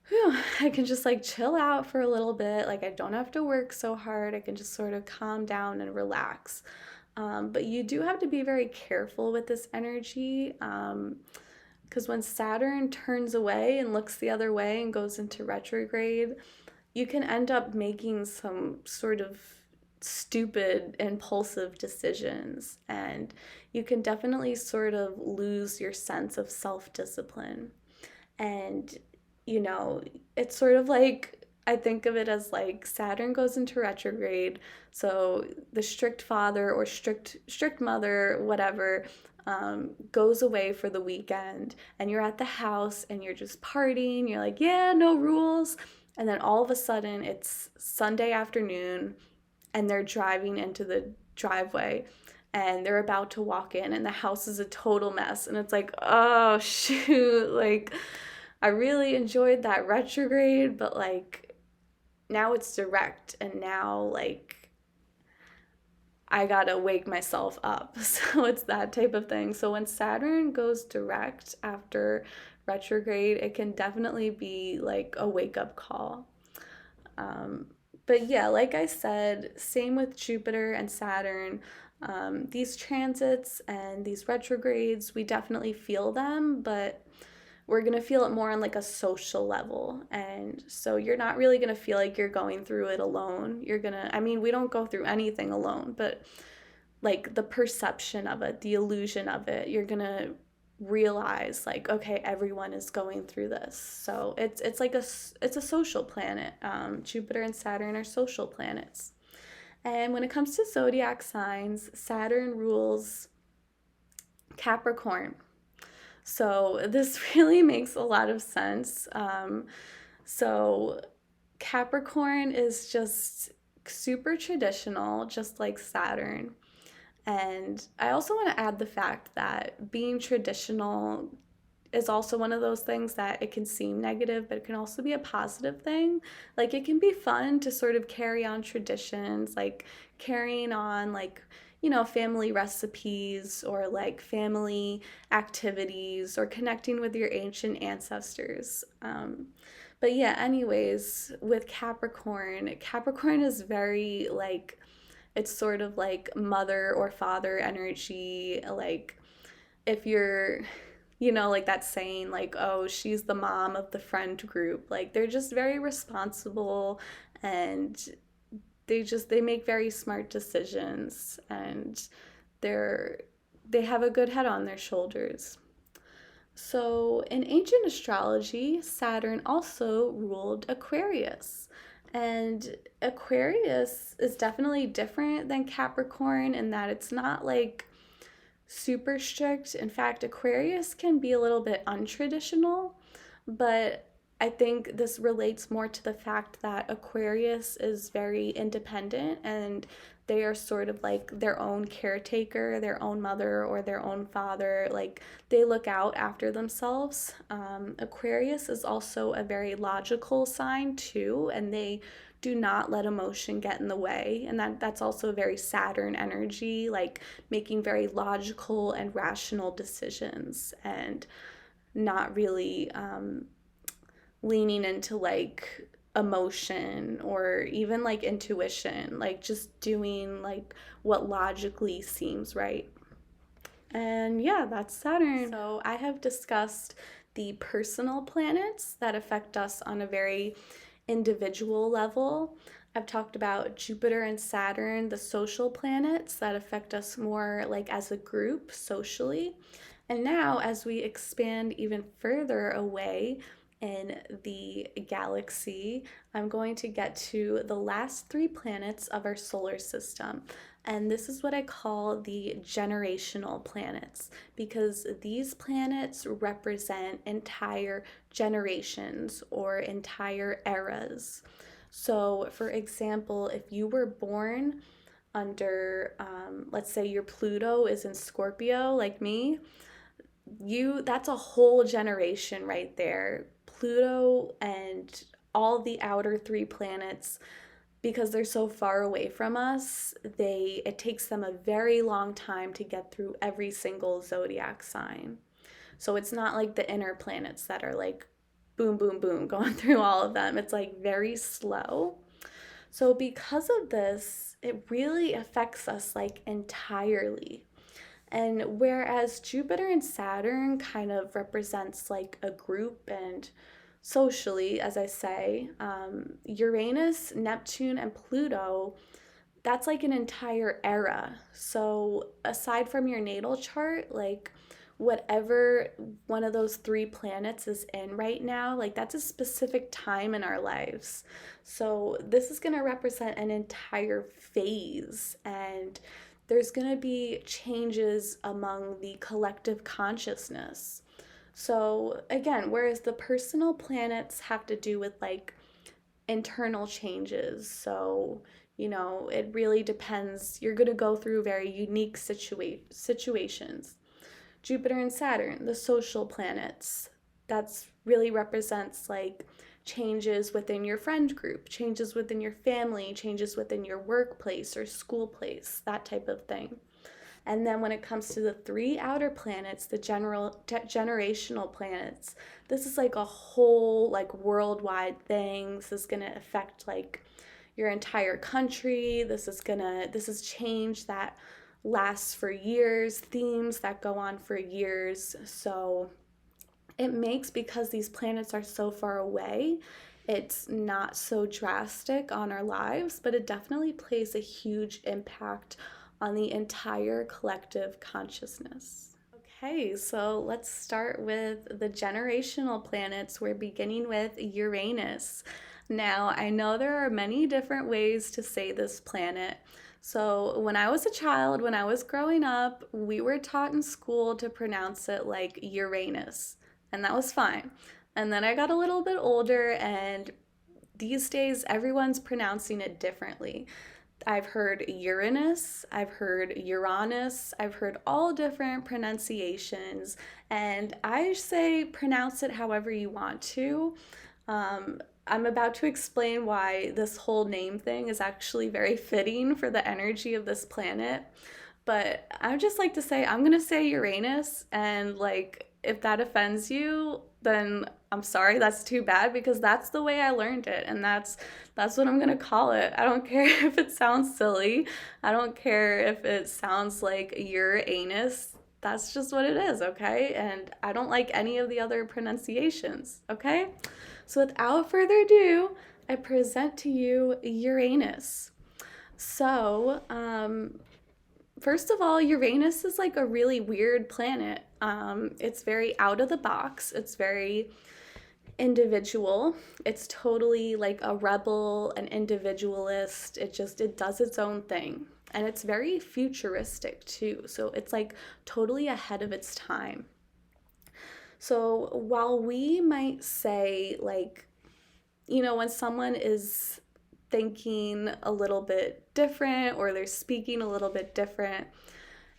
whew, I can just like chill out for a little bit. Like I don't have to work so hard. I can just sort of calm down and relax. But you do have to be very careful with this energy, because when Saturn turns away and looks the other way and goes into retrograde, you can end up making some sort of stupid, impulsive decisions, and you can definitely sort of lose your sense of self-discipline. And, it's sort of like, I think of it as like Saturn goes into retrograde, so the strict father or strict mother, whatever, goes away for the weekend, and you're at the house and you're just partying. You're like, yeah, no rules. And then all of a sudden it's Sunday afternoon and they're driving into the driveway and they're about to walk in and the house is a total mess. And it's like, oh, shoot, like I really enjoyed that retrograde, but like now it's direct and now like I gotta wake myself up. So it's that type of thing. So when Saturn goes direct after retrograde, it can definitely be like a wake up call. But yeah, like I said, same with Jupiter and Saturn. These transits and these retrogrades, we definitely feel them, but we're going to feel it more on like a social level. And so you're not really going to feel like you're going through it alone. We don't go through anything alone, but like the perception of it, the illusion of it, you're going to realize like, okay, everyone is going through this. So it's like it's a social planet. Jupiter and Saturn are social planets. And when it comes to zodiac signs, Saturn rules Capricorn. So this really makes a lot of sense. So Capricorn is just super traditional, just like Saturn. And I also want to add the fact that being traditional is also one of those things that it can seem negative, but it can also be a positive thing. Like it can be fun to sort of carry on traditions, like carrying on like, family recipes or like family activities or connecting with your ancient ancestors. But yeah, anyways, with Capricorn is very like, it's sort of like mother or father energy. Like if you're, like that saying like, oh, she's the mom of the friend group. Like they're just very responsible and they make very smart decisions, and they're they have a good head on their shoulders. So, in ancient astrology, Saturn also ruled Aquarius. And Aquarius is definitely different than Capricorn in that it's not like super strict. In fact, Aquarius can be a little bit untraditional, but I think this relates more to the fact that Aquarius is very independent and they are sort of like their own caretaker, their own mother or their own father. Like they look out after themselves. Aquarius is also a very logical sign too, and they do not let emotion get in the way. And that's also a very Saturn energy, like making very logical and rational decisions and not really leaning into like emotion or even like intuition, like just doing like what logically seems right. And yeah, that's Saturn. So I have discussed the personal planets that affect us on a very individual level. I've talked about Jupiter and Saturn, the social planets that affect us more like as a group socially. And now, as we expand even further away in the galaxy, I'm going to get to the last three planets of our solar system. And this is what I call the generational planets because these planets represent entire generations or entire eras. So, for example, if you were born under, let's say your Pluto is in Scorpio, like me, that's a whole generation right there. Pluto and all the outer three planets, because they're so far away from us, it takes them a very long time to get through every single zodiac sign. So it's not like the inner planets that are like boom boom boom going through all of them. It's like very slow. So because of this, it really affects us like entirely. And whereas Jupiter and Saturn kind of represents like a group and socially, as I say, Uranus, Neptune, and Pluto, that's like an entire era. So aside from your natal chart, like whatever one of those three planets is in right now, like that's a specific time in our lives. So this is going to represent an entire phase, and there's going to be changes among the collective consciousness. So again, whereas the personal planets have to do with like internal changes. So, it really depends. You're going to go through very unique situations. Jupiter and Saturn, the social planets, that's really represents like changes within your friend group, changes within your family, changes within your workplace or school place, that type of thing. And then when it comes to the three outer planets, the generational planets, this is like a whole like worldwide thing. This is going to affect like your entire country. This is change that lasts for years, themes that go on for years. So it makes, because these planets are so far away, it's not so drastic on our lives, but it definitely plays a huge impact on the entire collective consciousness. Okay, so let's start with the generational planets. We're beginning with Uranus. Now, I know there are many different ways to say this planet. So, when I was a child, when I was growing up, we were taught in school to pronounce it like Uranus, and that was fine. And then I got a little bit older, and these days everyone's pronouncing it differently. I've heard Uranus, I've heard Uranus, I've heard all different pronunciations, and I say pronounce it however you want to. I'm about to explain why this whole name thing is actually very fitting for the energy of this planet. But I would just like to say, I'm going to say Uranus, and like, if that offends you, then I'm sorry, that's too bad, because that's the way I learned it, and that's what I'm going to call it. I don't care if it sounds silly. I don't care if it sounds like Uranus. That's just what it is, okay? And I don't like any of the other pronunciations, okay? So without further ado, I present to you Uranus. So, first of all, Uranus is like a really weird planet. It's very out of the box. It's very individual. It's totally like a rebel, an individualist. It does its own thing. And it's very futuristic too. So it's like totally ahead of its time. So while we might say, like, when someone is thinking a little bit different or they're speaking a little bit different,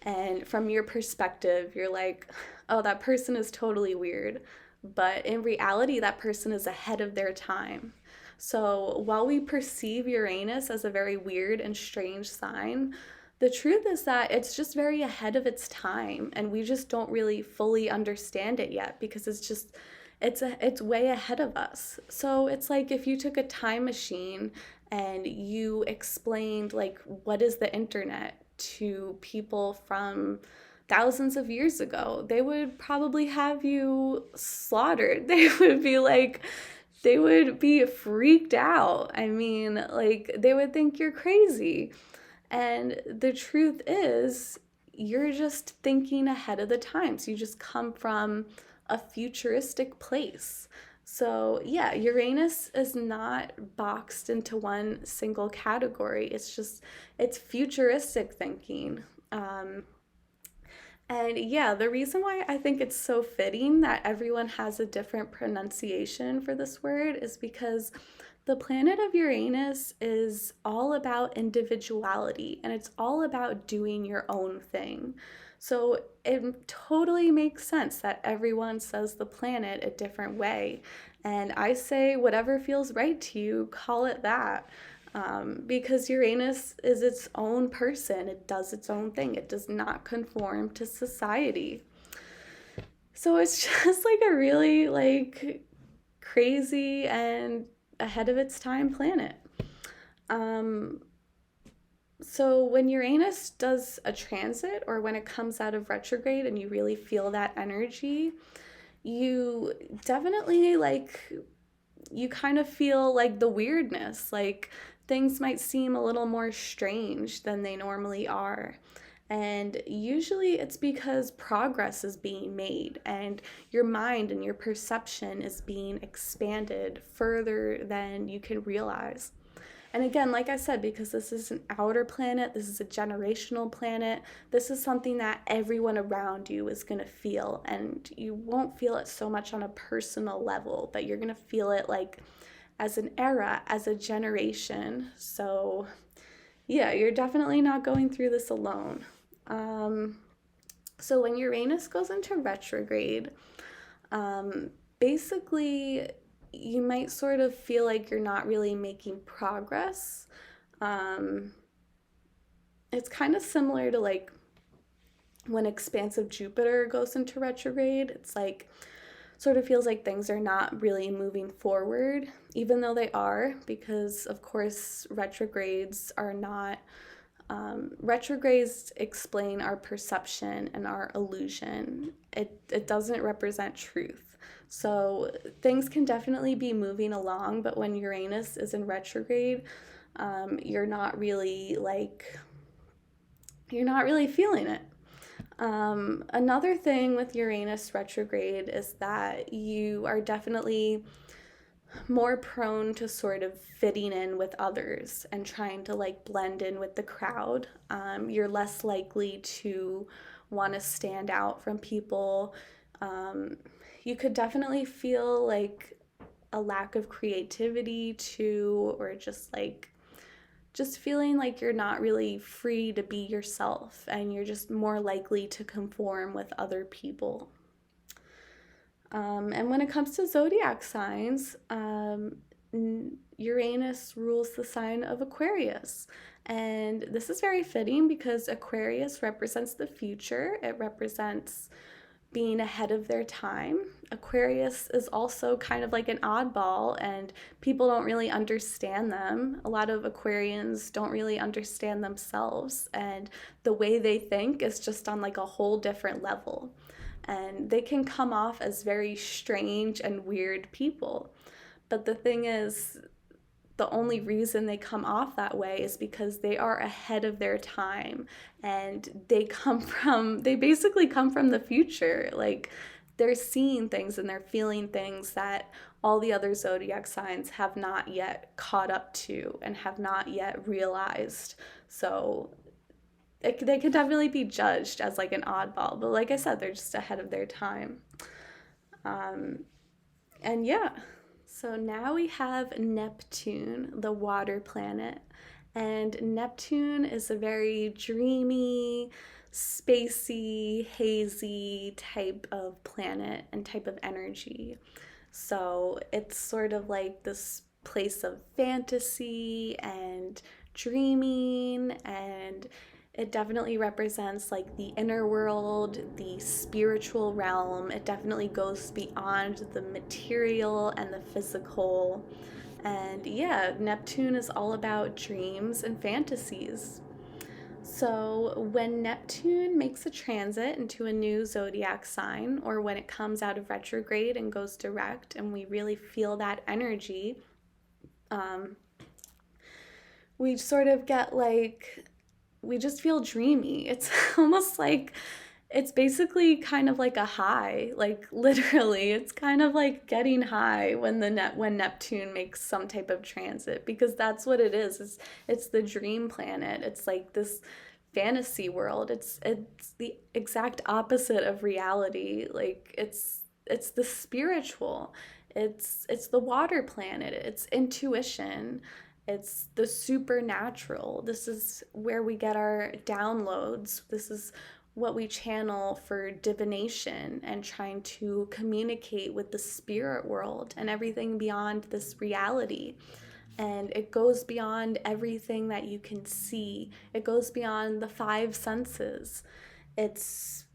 and from your perspective, you're like, oh, that person is totally weird. But in reality, that person is ahead of their time. So while we perceive Uranus as a very weird and strange sign, the truth is that it's just very ahead of its time, and we just don't really fully understand it yet because it's way ahead of us. So it's like if you took a time machine and you explained, like, what is the internet to people from thousands of years ago, they would probably have you slaughtered. They would be freaked out. I mean, like, they would think you're crazy. And the truth is, you're just thinking ahead of the times. You just come from a futuristic place. So, yeah, Uranus is not boxed into one single category. It's futuristic thinking. And yeah, the reason why I think it's so fitting that everyone has a different pronunciation for this word is because the planet of Uranus is all about individuality, and it's all about doing your own thing. So it totally makes sense that everyone says the planet a different way. And I say whatever feels right to you, call it that. Because Uranus is its own person. It does its own thing. It does not conform to society. So it's just like a really like crazy and ahead of its time planet. So when Uranus does a transit, or when it comes out of retrograde and you really feel that energy, you definitely you kind of feel like the weirdness, like things might seem a little more strange than they normally are. And usually it's because progress is being made and your mind and your perception is being expanded further than you can realize. And again, like I said, because this is an outer planet, this is a generational planet, this is something that everyone around you is going to feel. And you won't feel it so much on a personal level, but you're going to feel it like as an era, as a generation. So yeah, you're definitely not going through this alone. So when Uranus goes into retrograde, basically you might sort of feel like you're not really making progress. It's kind of similar to like when expansive Jupiter goes into retrograde. It's like sort of feels like things are not really moving forward, even though they are, because of course retrogrades are not. Retrogrades explain our perception and our illusion. It doesn't represent truth. So things can definitely be moving along, but when Uranus is in retrograde, you're not really feeling it. Another thing with Uranus retrograde is that you are definitely more prone to sort of fitting in with others and trying to like blend in with the crowd. You're less likely to want to stand out from people. You could definitely feel like a lack of creativity too, or just feeling like you're not really free to be yourself and you're just more likely to conform with other people. And when it comes to zodiac signs, Uranus rules the sign of Aquarius. And this is very fitting because Aquarius represents the future. It represents being ahead of their time. Aquarius is also kind of like an oddball, and people don't really understand them. A lot of Aquarians don't really understand themselves, and the way they think is just on like a whole different level. And they can come off as very strange and weird people. But the thing is, the only reason they come off that way is because they are ahead of their time, and they basically come from the future. Like, they're seeing things and they're feeling things that all the other zodiac signs have not yet caught up to and have not yet realized. So they could definitely be judged as like an oddball, but like I said, they're just ahead of their time. And yeah, so now we have Neptune, the water planet. And Neptune is a very dreamy, spacey, hazy type of planet and type of energy. So it's sort of like this place of fantasy and dreaming, and it definitely represents like the inner world, the spiritual realm. It definitely goes beyond the material and the physical. And yeah, Neptune is all about dreams and fantasies. So, when Neptune makes a transit into a new zodiac sign, or when it comes out of retrograde and goes direct, and we really feel that energy, we sort of get like, we just feel dreamy. It's almost like, it's basically kind of like a high, like literally. It's kind of like getting high when when Neptune makes some type of transit, because that's what it is. It's the dream planet. It's like this fantasy world. It's the exact opposite of reality. Like, it's the spiritual. It's the water planet. It's intuition. It's the supernatural. This is where we get our downloads. This is what we channel for divination and trying to communicate with the spirit world and everything beyond this reality. And it goes beyond everything that you can see. It goes beyond the five senses. It's,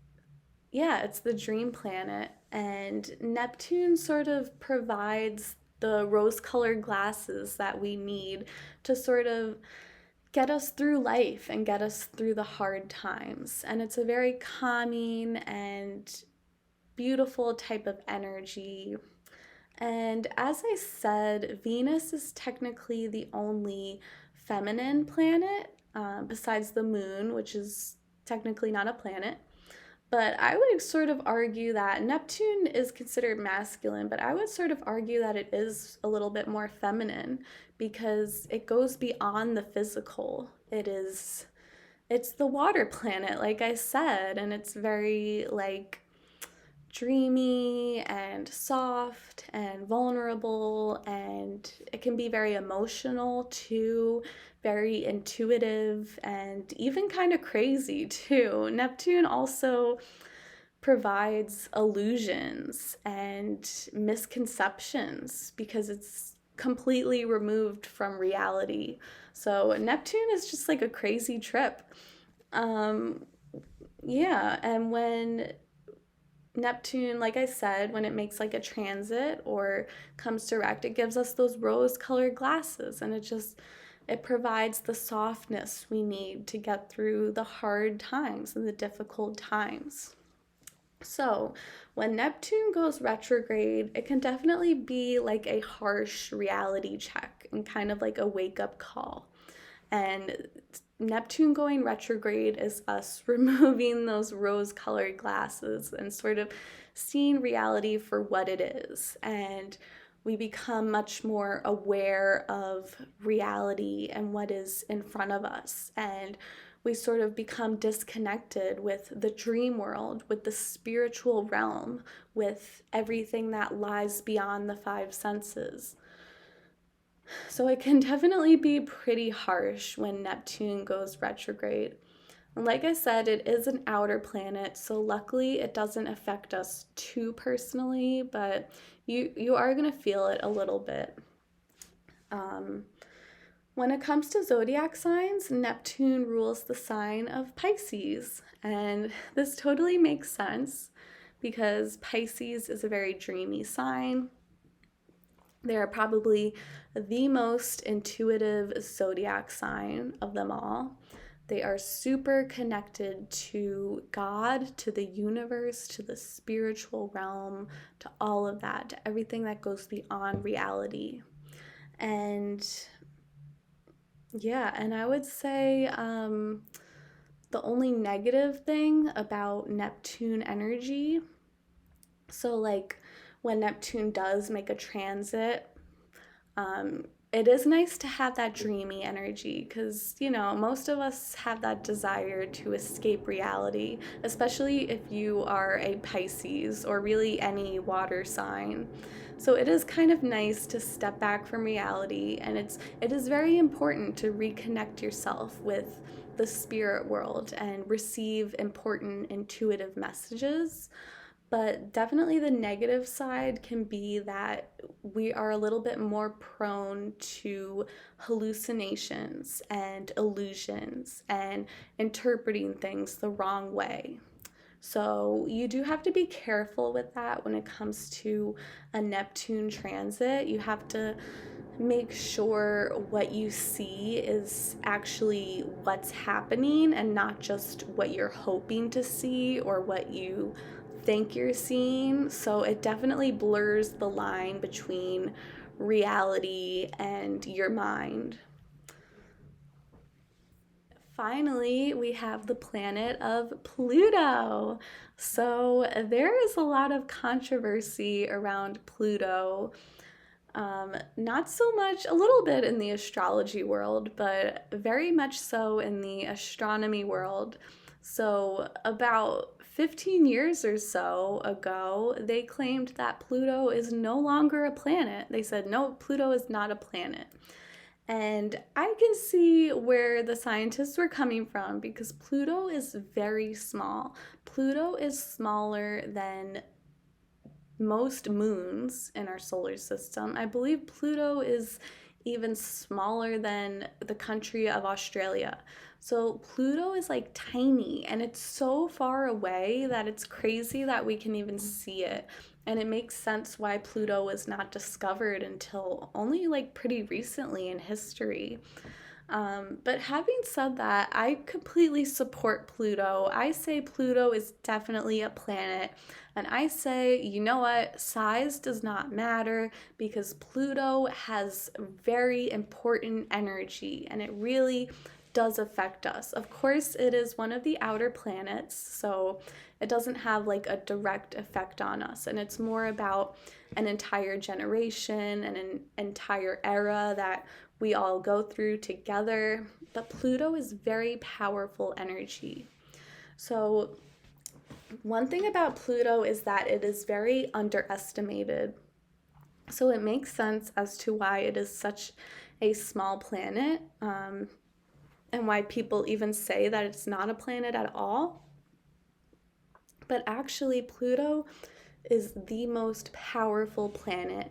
yeah, it's the dream planet. And Neptune sort of provides the rose-colored glasses that we need to sort of get us through life and get us through the hard times. And it's a very calming and beautiful type of energy. And as I said, Venus is technically the only feminine planet, besides the moon, which is technically not a planet. But I would sort of argue that Neptune is considered masculine, but I would sort of argue that it is a little bit more feminine, because it goes beyond the physical. It's the water planet, like I said, and it's very like dreamy and soft and vulnerable, and it can be very emotional too, very intuitive, and even kind of crazy too. Neptune also provides illusions and misconceptions because it's completely removed from reality. So Neptune is just like a crazy trip. Yeah, and when Neptune, like I said, when it makes like a transit or comes direct, it gives us those rose-colored glasses, and it provides the softness we need to get through the hard times and the difficult times. So, when Neptune goes retrograde, it can definitely be like a harsh reality check and kind of like a wake-up call. And Neptune going retrograde is us removing those rose-colored glasses and sort of seeing reality for what it is. And we become much more aware of reality and what is in front of us. And we sort of become disconnected with the dream world, with the spiritual realm, with everything that lies beyond the five senses. So it can definitely be pretty harsh when Neptune goes retrograde. And like I said, it is an outer planet, so luckily it doesn't affect us too personally, but you are going to feel it a little bit. When it comes to zodiac signs, Neptune rules the sign of Pisces, and this totally makes sense because Pisces is a very dreamy sign. They are probably the most intuitive zodiac sign of them all. They are super connected to God, to the universe, to the spiritual realm, to all of that, to everything that goes beyond reality. And Yeah, and I would say the only negative thing about Neptune energy, so like when Neptune does make a transit, um, it is nice to have that dreamy energy because, most of us have that desire to escape reality, especially if you are a Pisces or really any water sign. So it is kind of nice to step back from reality, and it is very important to reconnect yourself with the spirit world and receive important intuitive messages. But definitely the negative side can be that we are a little bit more prone to hallucinations and illusions and interpreting things the wrong way. So you do have to be careful with that when it comes to a Neptune transit. You have to make sure what you see is actually what's happening and not just what you're hoping to see or what you think you're seeing. So it definitely blurs the line between reality and your mind. Finally, we have the planet of Pluto. So there is a lot of controversy around Pluto. Not so much, a little bit in the astrology world, but very much so in the astronomy world. So, about 15 years or so ago, they claimed that Pluto is no longer a planet. They said, no, Pluto is not a planet. And I can see where the scientists were coming from because Pluto is very small. Pluto is smaller than most moons in our solar system. I believe Pluto is even smaller than the country of Australia. So Pluto is like tiny and it's so far away that it's crazy that we can even see it. And it makes sense why Pluto was not discovered until only like pretty recently in history. But having said that, I completely support Pluto. I say Pluto is definitely a planet. And I say, you know what? Size does not matter because Pluto has very important energy and it really does affect us. Of course, it is one of the outer planets, so it doesn't have like a direct effect on us. And it's more about an entire generation and an entire era that we all go through together. But Pluto is very powerful energy. So, one thing about Pluto is that it is very underestimated. So, it makes sense as to why it is such a small planet, and why people even say that it's not a planet at all. But actually, Pluto is the most powerful planet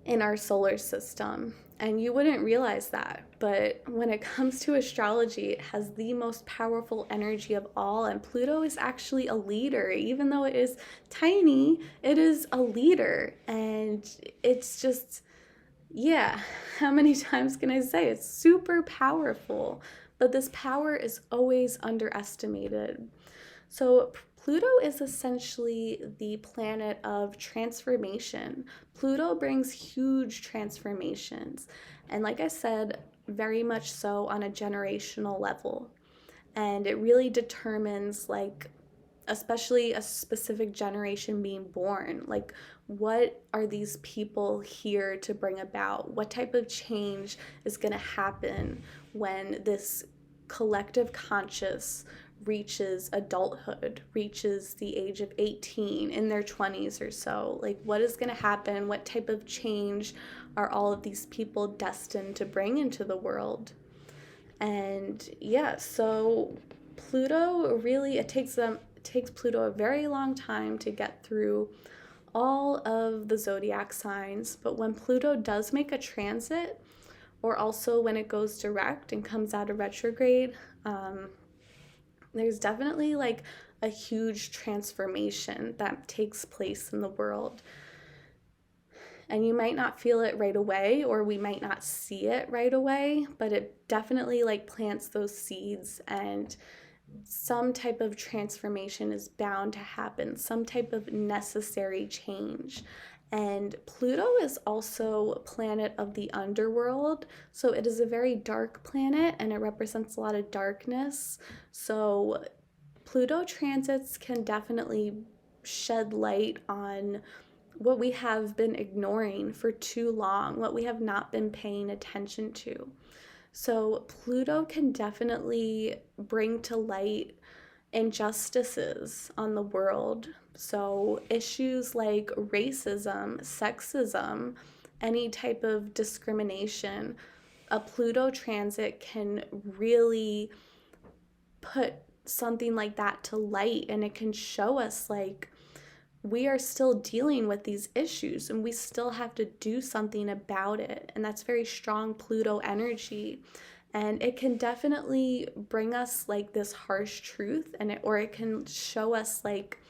in our solar system. And you wouldn't realize that. But when it comes to astrology, it has the most powerful energy of all. And Pluto is actually a leader. Even though it is tiny, it is a leader. And it's just, yeah, how many times can I say it's super powerful? But this power is always underestimated. So, Pluto is essentially the planet of transformation. Pluto brings huge transformations. And like I said, very much so on a generational level. And it really determines, like, especially a specific generation being born. Like, what are these people here to bring about? What type of change is going to happen when this collective conscious reaches adulthood, reaches the age of 18, in their 20s or so? Like, what is going to happen? What type of change are all of these people destined to bring into the world? And yeah, so Pluto really, it takes Pluto a very long time to get through all of the zodiac signs. But when Pluto does make a transit, or also when it goes direct and comes out of retrograde, there's definitely like a huge transformation that takes place in the world. And you might not feel it right away, or we might not see it right away, but it definitely like plants those seeds, and some type of transformation is bound to happen, some type of necessary change. And Pluto is also a planet of the underworld. So it is a very dark planet and it represents a lot of darkness. So Pluto transits can definitely shed light on what we have been ignoring for too long, what we have not been paying attention to. So, Pluto can definitely bring to light injustices on the world. So, issues like racism, sexism, any type of discrimination, a Pluto transit can really put something like that to light, and it can show us like we are still dealing with these issues and we still have to do something about it. And that's very strong Pluto energy. And it can definitely bring us like this harsh truth, and or it can show us like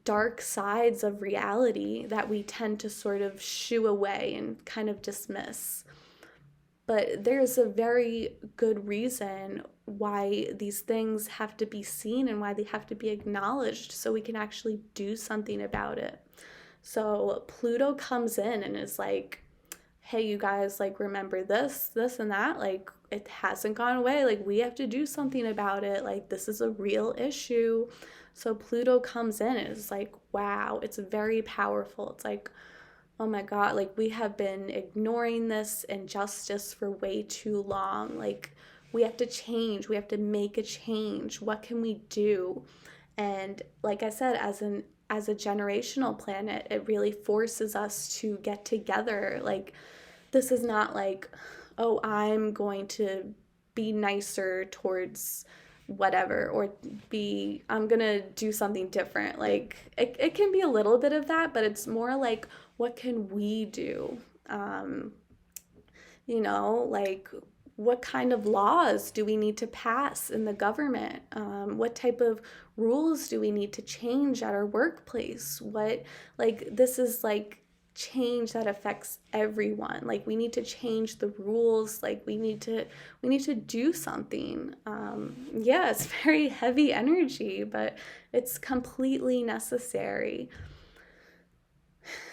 dark sides of reality that we tend to sort of shoo away and kind of dismiss. But there's a very good reason why these things have to be seen and why they have to be acknowledged so we can actually do something about it. So Pluto comes in and is like, hey, you guys, like, remember this, this, and that? Like, it hasn't gone away. Like, we have to do something about it. Like, this is a real issue. So Pluto comes in and is like, wow, it's very powerful. It's like, oh my God, like we have been ignoring this injustice for way too long. Like we have to change, we have to make a change. What can we do? And like I said, as a generational planet, it really forces us to get together. Like this is not like, oh, I'm going to be nicer towards whatever, or I'm gonna do something different. Like it can be a little bit of that, but it's more like what can we do? um like what kind of laws do we need to pass in the government? What type of rules do we need to change at our workplace? What, like, this is like change that affects everyone. Like, we need to change the rules. Like, we need to do something. Yeah, it's very heavy energy, but it's completely necessary.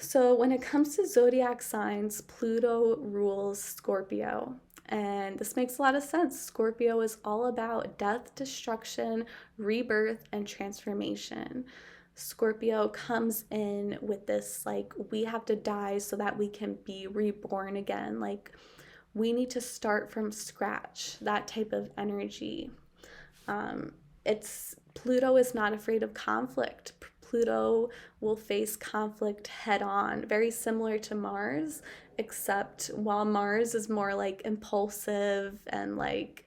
So, when it comes to zodiac signs, Pluto rules Scorpio. And this makes a lot of sense. Scorpio is all about death, destruction, rebirth, and transformation. Scorpio comes in with this, like, we have to die so that we can be reborn again. Like, we need to start from scratch, that type of energy. It's Pluto is not afraid of conflict. Pluto will face conflict head on, very similar to Mars, except while Mars is more like impulsive and like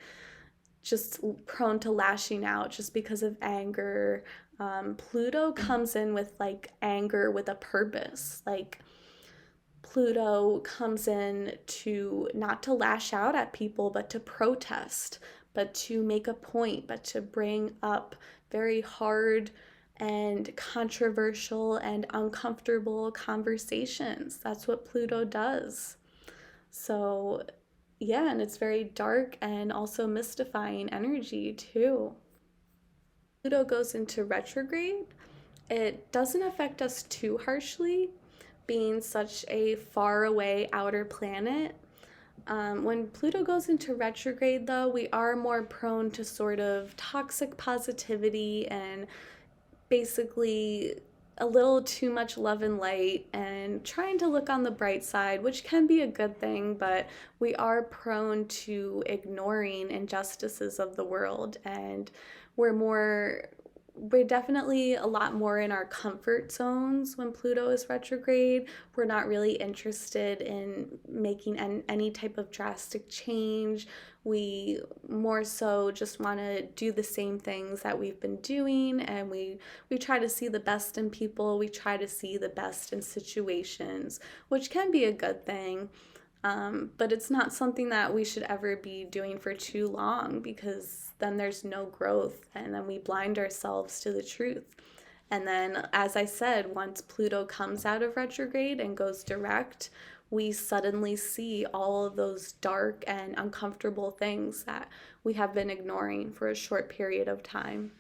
just prone to lashing out just because of anger. Pluto comes in with like anger with a purpose. Like Pluto comes in to not to lash out at people, but to protest, but to make a point, but to bring up very hard and controversial and uncomfortable conversations. That's what Pluto does. So, yeah, and it's very dark and also mystifying energy too. Pluto goes into retrograde. It doesn't affect us too harshly, being such a far away outer planet. When Pluto goes into retrograde, though, we are more prone to sort of toxic positivity and basically a little too much love and light and trying to look on the bright side, which can be a good thing, but we are prone to ignoring injustices of the world, and we're more we're definitely a lot more in our comfort zones when Pluto is retrograde. We're not really interested in making any type of drastic change. We more so just want to do the same things that we've been doing, and we try to see the best in people. We try to see the best in situations, which can be a good thing. But it's not something that we should ever be doing for too long, because then there's no growth and then we blind ourselves to the truth. And then, as I said, once Pluto comes out of retrograde and goes direct, we suddenly see all of those dark and uncomfortable things that we have been ignoring for a short period of time.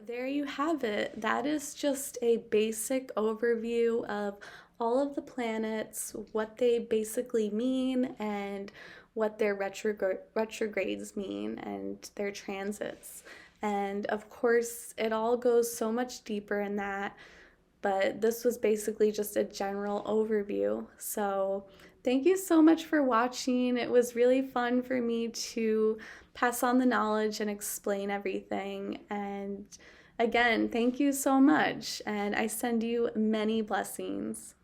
there you have it. That is just a basic overview of all of the planets, what they basically mean, and what their retrogrades mean, and their transits. And of course, it all goes so much deeper in that, but this was basically just a general overview. So, thank you so much for watching. It was really fun for me to pass on the knowledge and explain everything. And again, thank you so much. And I send you many blessings.